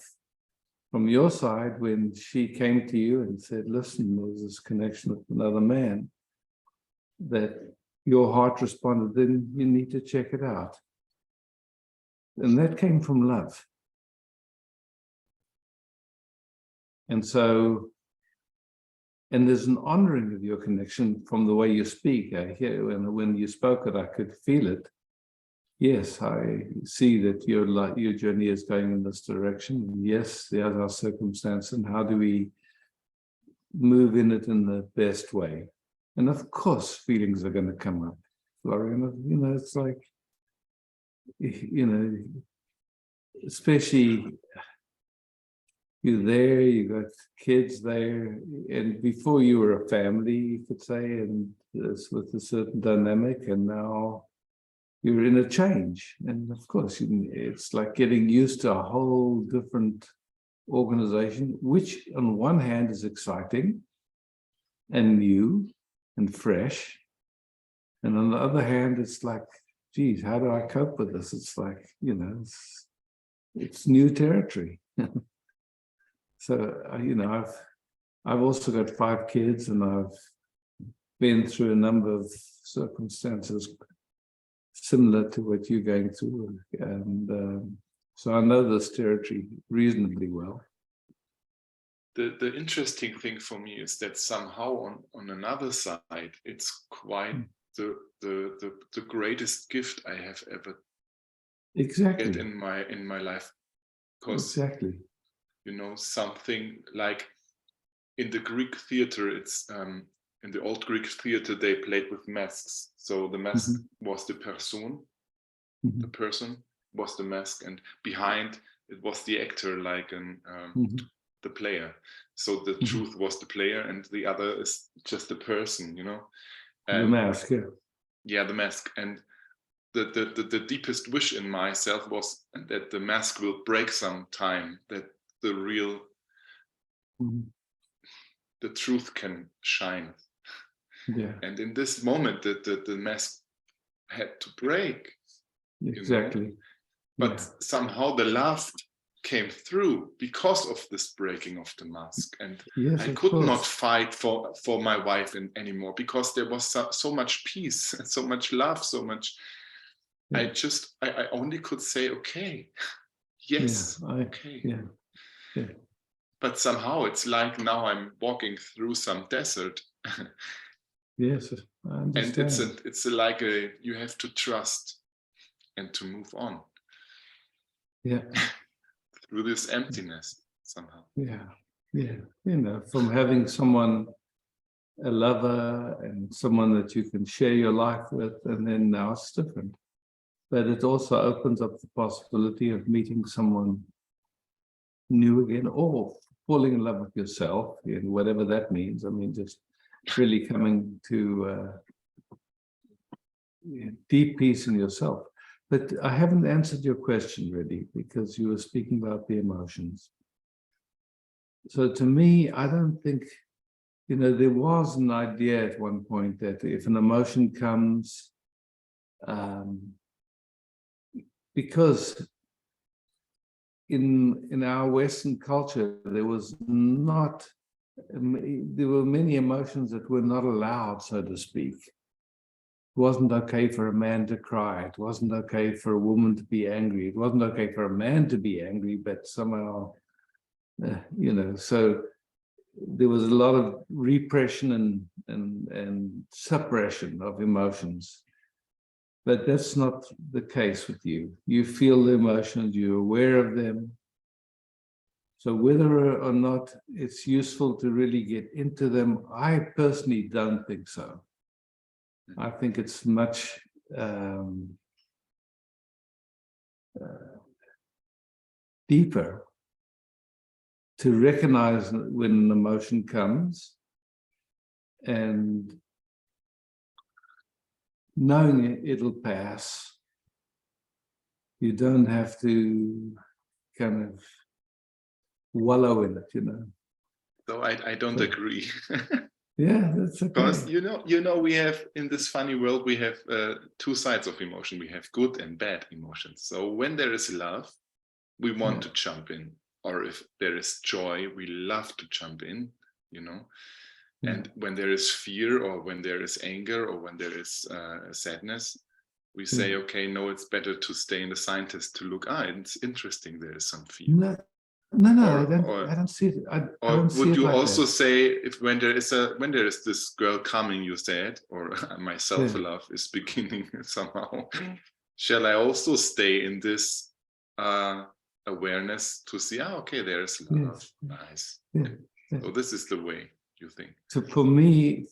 from your side when she came to you and said, "Listen, there's this connection with another man," that your heart responded, "Then you need to check it out." And that came from love. And so, and there's an honoring of your connection from the way you speak. I hear when you spoke it, I could feel it. Yes, I see that your journey is going in this direction. And yes, there's our circumstance, and how do we move in it in the best way? And of course, feelings are going to come up, Florian. It's like, especially you're there, you got kids there, and before you were a family, you could say, and with a certain dynamic, and now you're in a change. And of course, it's like getting used to a whole different organization, which on one hand is exciting and new and fresh. And on the other hand, it's like, geez, how do I cope with this? It's like, it's new territory. So, I've also got 5 kids, and I've been through a number of circumstances similar to what you're going through. And so I know this territory reasonably well. The interesting thing for me is that somehow on another side, it's quite the greatest gift I have ever Exactly get in my life. Because exactly. Something like in the Greek theater, it's in the old Greek theater, they played with masks. So the mask was the person, the person was the mask, and behind it was the actor, like the player. So the truth was the player, and the other is just the person, The mask, yeah. Yeah, the mask. And the deepest wish in myself was that the mask will break sometime, that the real, the truth can shine. Yeah. And in this moment, the mask had to break. Exactly. But somehow the love came through because of this breaking of the mask. And yes, I could not fight for my wife anymore, because there was so much peace, so much love, so much. I only could say, okay, yes, okay. Yeah. But somehow it's like now I'm walking through some desert. Yes, I understand. And it's like you have to trust and to move on. Yeah. Through this emptiness somehow. Yeah. From having someone, a lover, and someone that you can share your life with, and then now it's different. But it also opens up the possibility of meeting someone new again, or falling in love with yourself, and whatever that means. I mean, just really coming to deep peace in yourself. But I haven't answered your question really, because you were speaking about the emotions. So to me, I don't think, there was an idea at one point that if an emotion comes, because in our Western culture, there were many emotions that were not allowed, so to speak. It wasn't okay for a man to cry. It wasn't okay for a woman to be angry. It wasn't okay for a man to be angry, but somehow, so there was a lot of repression and suppression of emotions. But that's not the case with you. You feel the emotions, you're aware of them. So whether or not it's useful to really get into them, I personally don't think so. I think it's much deeper to recognize when an emotion comes and knowing it'll pass. You don't have to kind of wallow in it, you know. So I don't agree. Yeah, that's okay. Because you know, we have in this funny world, we have two sides of emotion. We have good and bad emotions. So when there is love, we want to jump in, or if there is joy, we love to jump in, you know. And when there is fear, or when there is anger, or when there is sadness, we say, okay, no, it's better to stay in the scientist to look. It's interesting. There is some fear. No, I don't see it. I don't see would it you like also that. say, if when there is this girl coming, you said, or my self-love is beginning somehow, shall I also stay in this awareness to see, okay, there's love. Yes. Nice. Yeah. So this is the way, you think? So for me,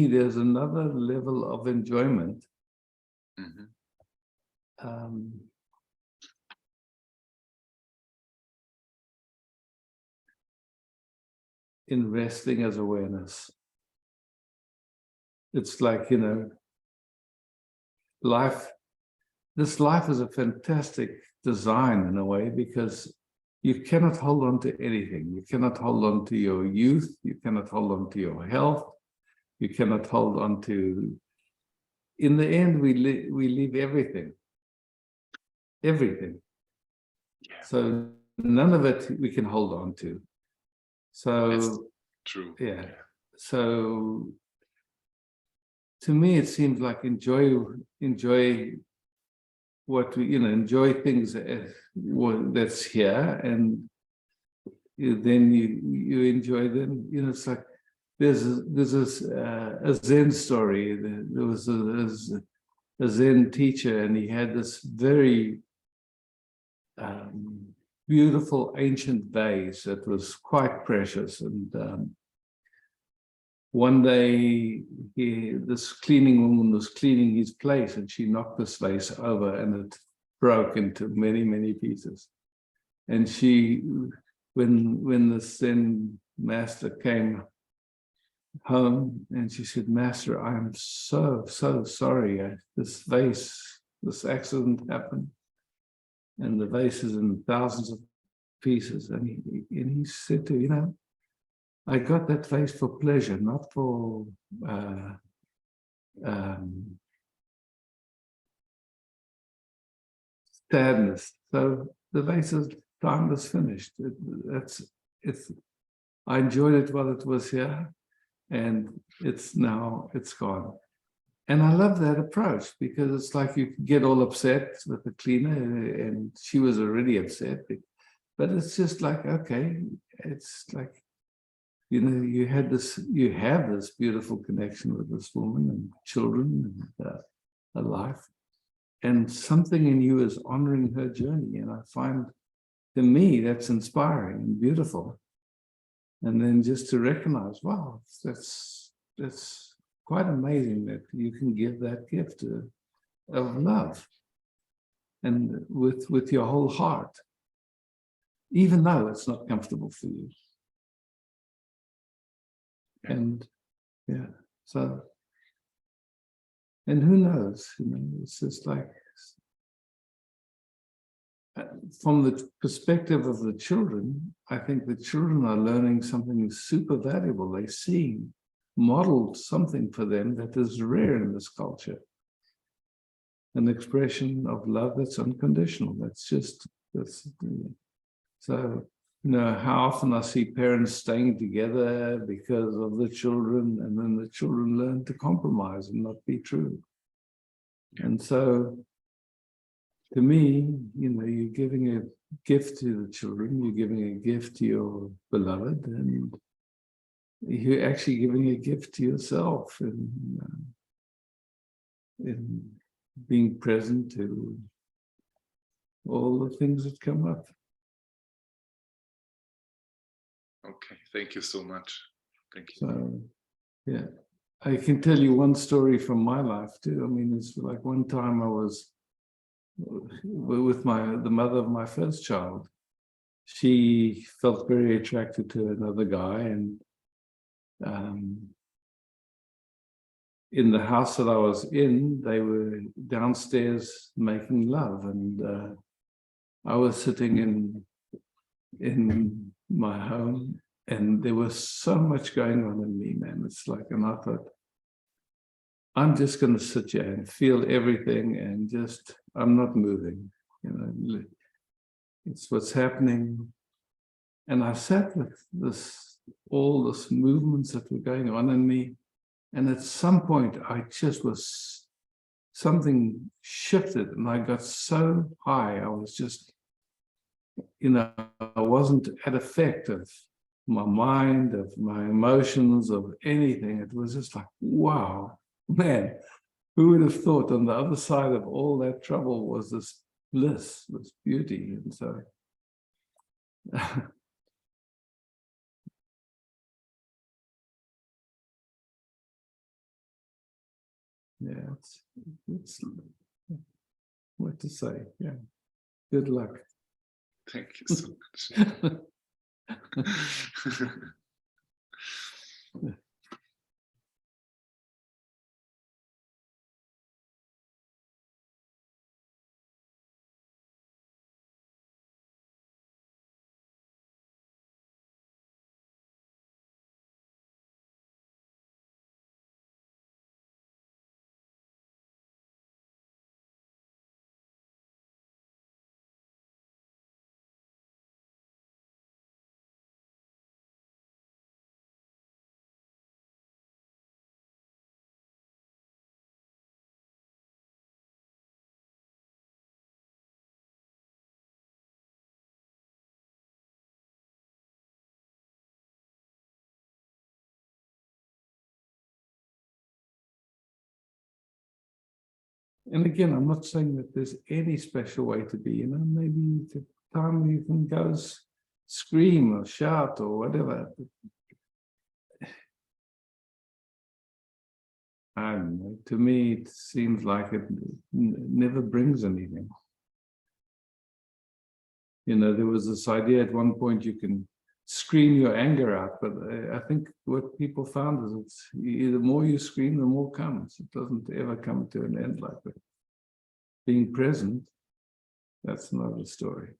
there's another level of enjoyment. In resting as awareness. It's like, you know, this life is a fantastic design in a way, because you cannot hold on to anything. You cannot hold on to your youth. You cannot hold on to your health. You cannot hold on to, in the end, we leave everything. Everything. Yeah. So none of it we can hold on to. So that's true. Yeah. So to me, it seems like enjoy what we, you know, enjoy things that's here, and then you enjoy them. You know, it's like there's a Zen story. There was a Zen teacher, and he had this very beautiful ancient vase that was quite precious. And one day, this cleaning woman was cleaning his place, and she knocked this vase over, and it broke into many, many pieces. And she, when the Zen master came home, and she said, "Master, I am so sorry. This vase, this accident happened, and the vase is in thousands of pieces." And he said to her, "You know, I got that vase for pleasure, not for sadness. So the vase's time was finished. I enjoyed it while it was here, and it's gone." And I love that approach, because it's like you get all upset with the cleaner, and she was already upset, but it's just like, okay, it's like, you know, you have this beautiful connection with this woman and children and a life, and something in you is honoring her journey. And I find, to me, that's inspiring and beautiful. And then just to recognize, wow, that's quite amazing that you can give that gift of love, and with your whole heart, even though it's not comfortable for you. And yeah, so, and who knows, you know, it's just like, from the perspective of the children, I think the children are learning something super valuable. They're seeing modeled something for them that is rare in this culture. An expression of love that's unconditional. So, you know, how often I see parents staying together because of the children, and then the children learn to compromise and not be true. And so, to me, you know, you're giving a gift to the children, you're giving a gift to your beloved, and you're actually giving a gift to yourself in being present to all the things that come up. Okay, thank you so much. Thank you. So, yeah. I can tell you one story from my life too. I mean, it's like one time I was with the mother of my first child. She felt very attracted to another guy, and in the house that I was in, they were downstairs making love, and I was sitting in my home, and there was so much going on in me, man. It's like, and I thought, I'm just going to sit here and feel everything, and just, I'm not moving, you know, it's what's happening. And I sat with all this movements that were going on in me. And at some point, I just was, something shifted, and I got so high. I was just, you know, I wasn't at effect of my mind, of my emotions, of anything. It was just like, wow, man, who would have thought on the other side of all that trouble was this bliss, this beauty? And so, yeah, it's what to say. Yeah, good luck. Thank you so much. And again, I'm not saying that there's any special way to be, you know, maybe the time you can go scream or shout or whatever. I don't know. To me, it seems like it never brings anything. You know, there was this idea at one point you can scream your anger out, but I think what people found is it's the more you scream, the more comes. It doesn't ever come to an end like that. Being present, that's another story.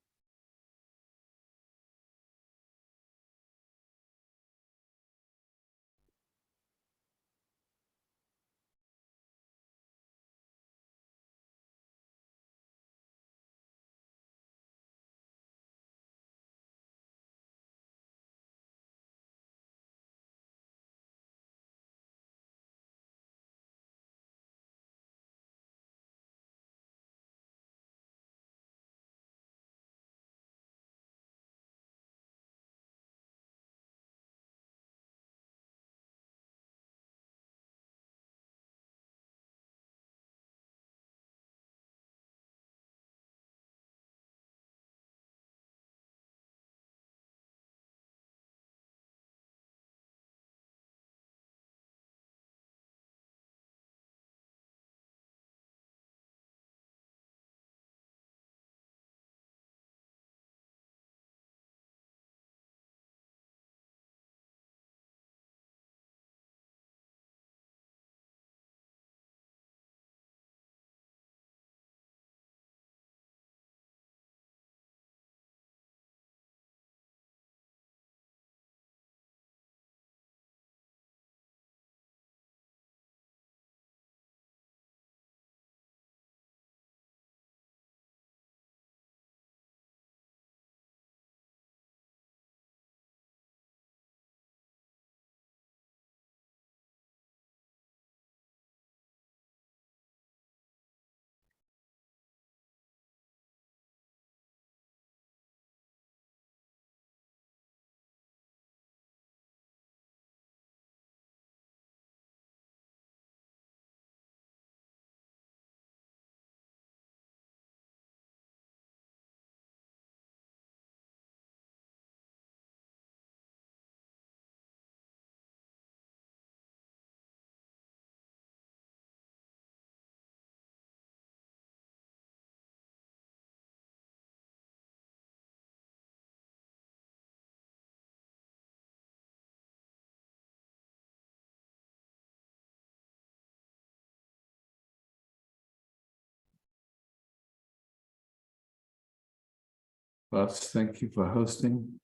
Bas, thank you for hosting.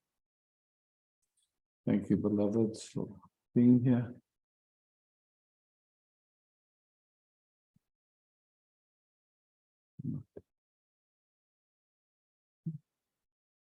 Thank you, beloveds, for being here.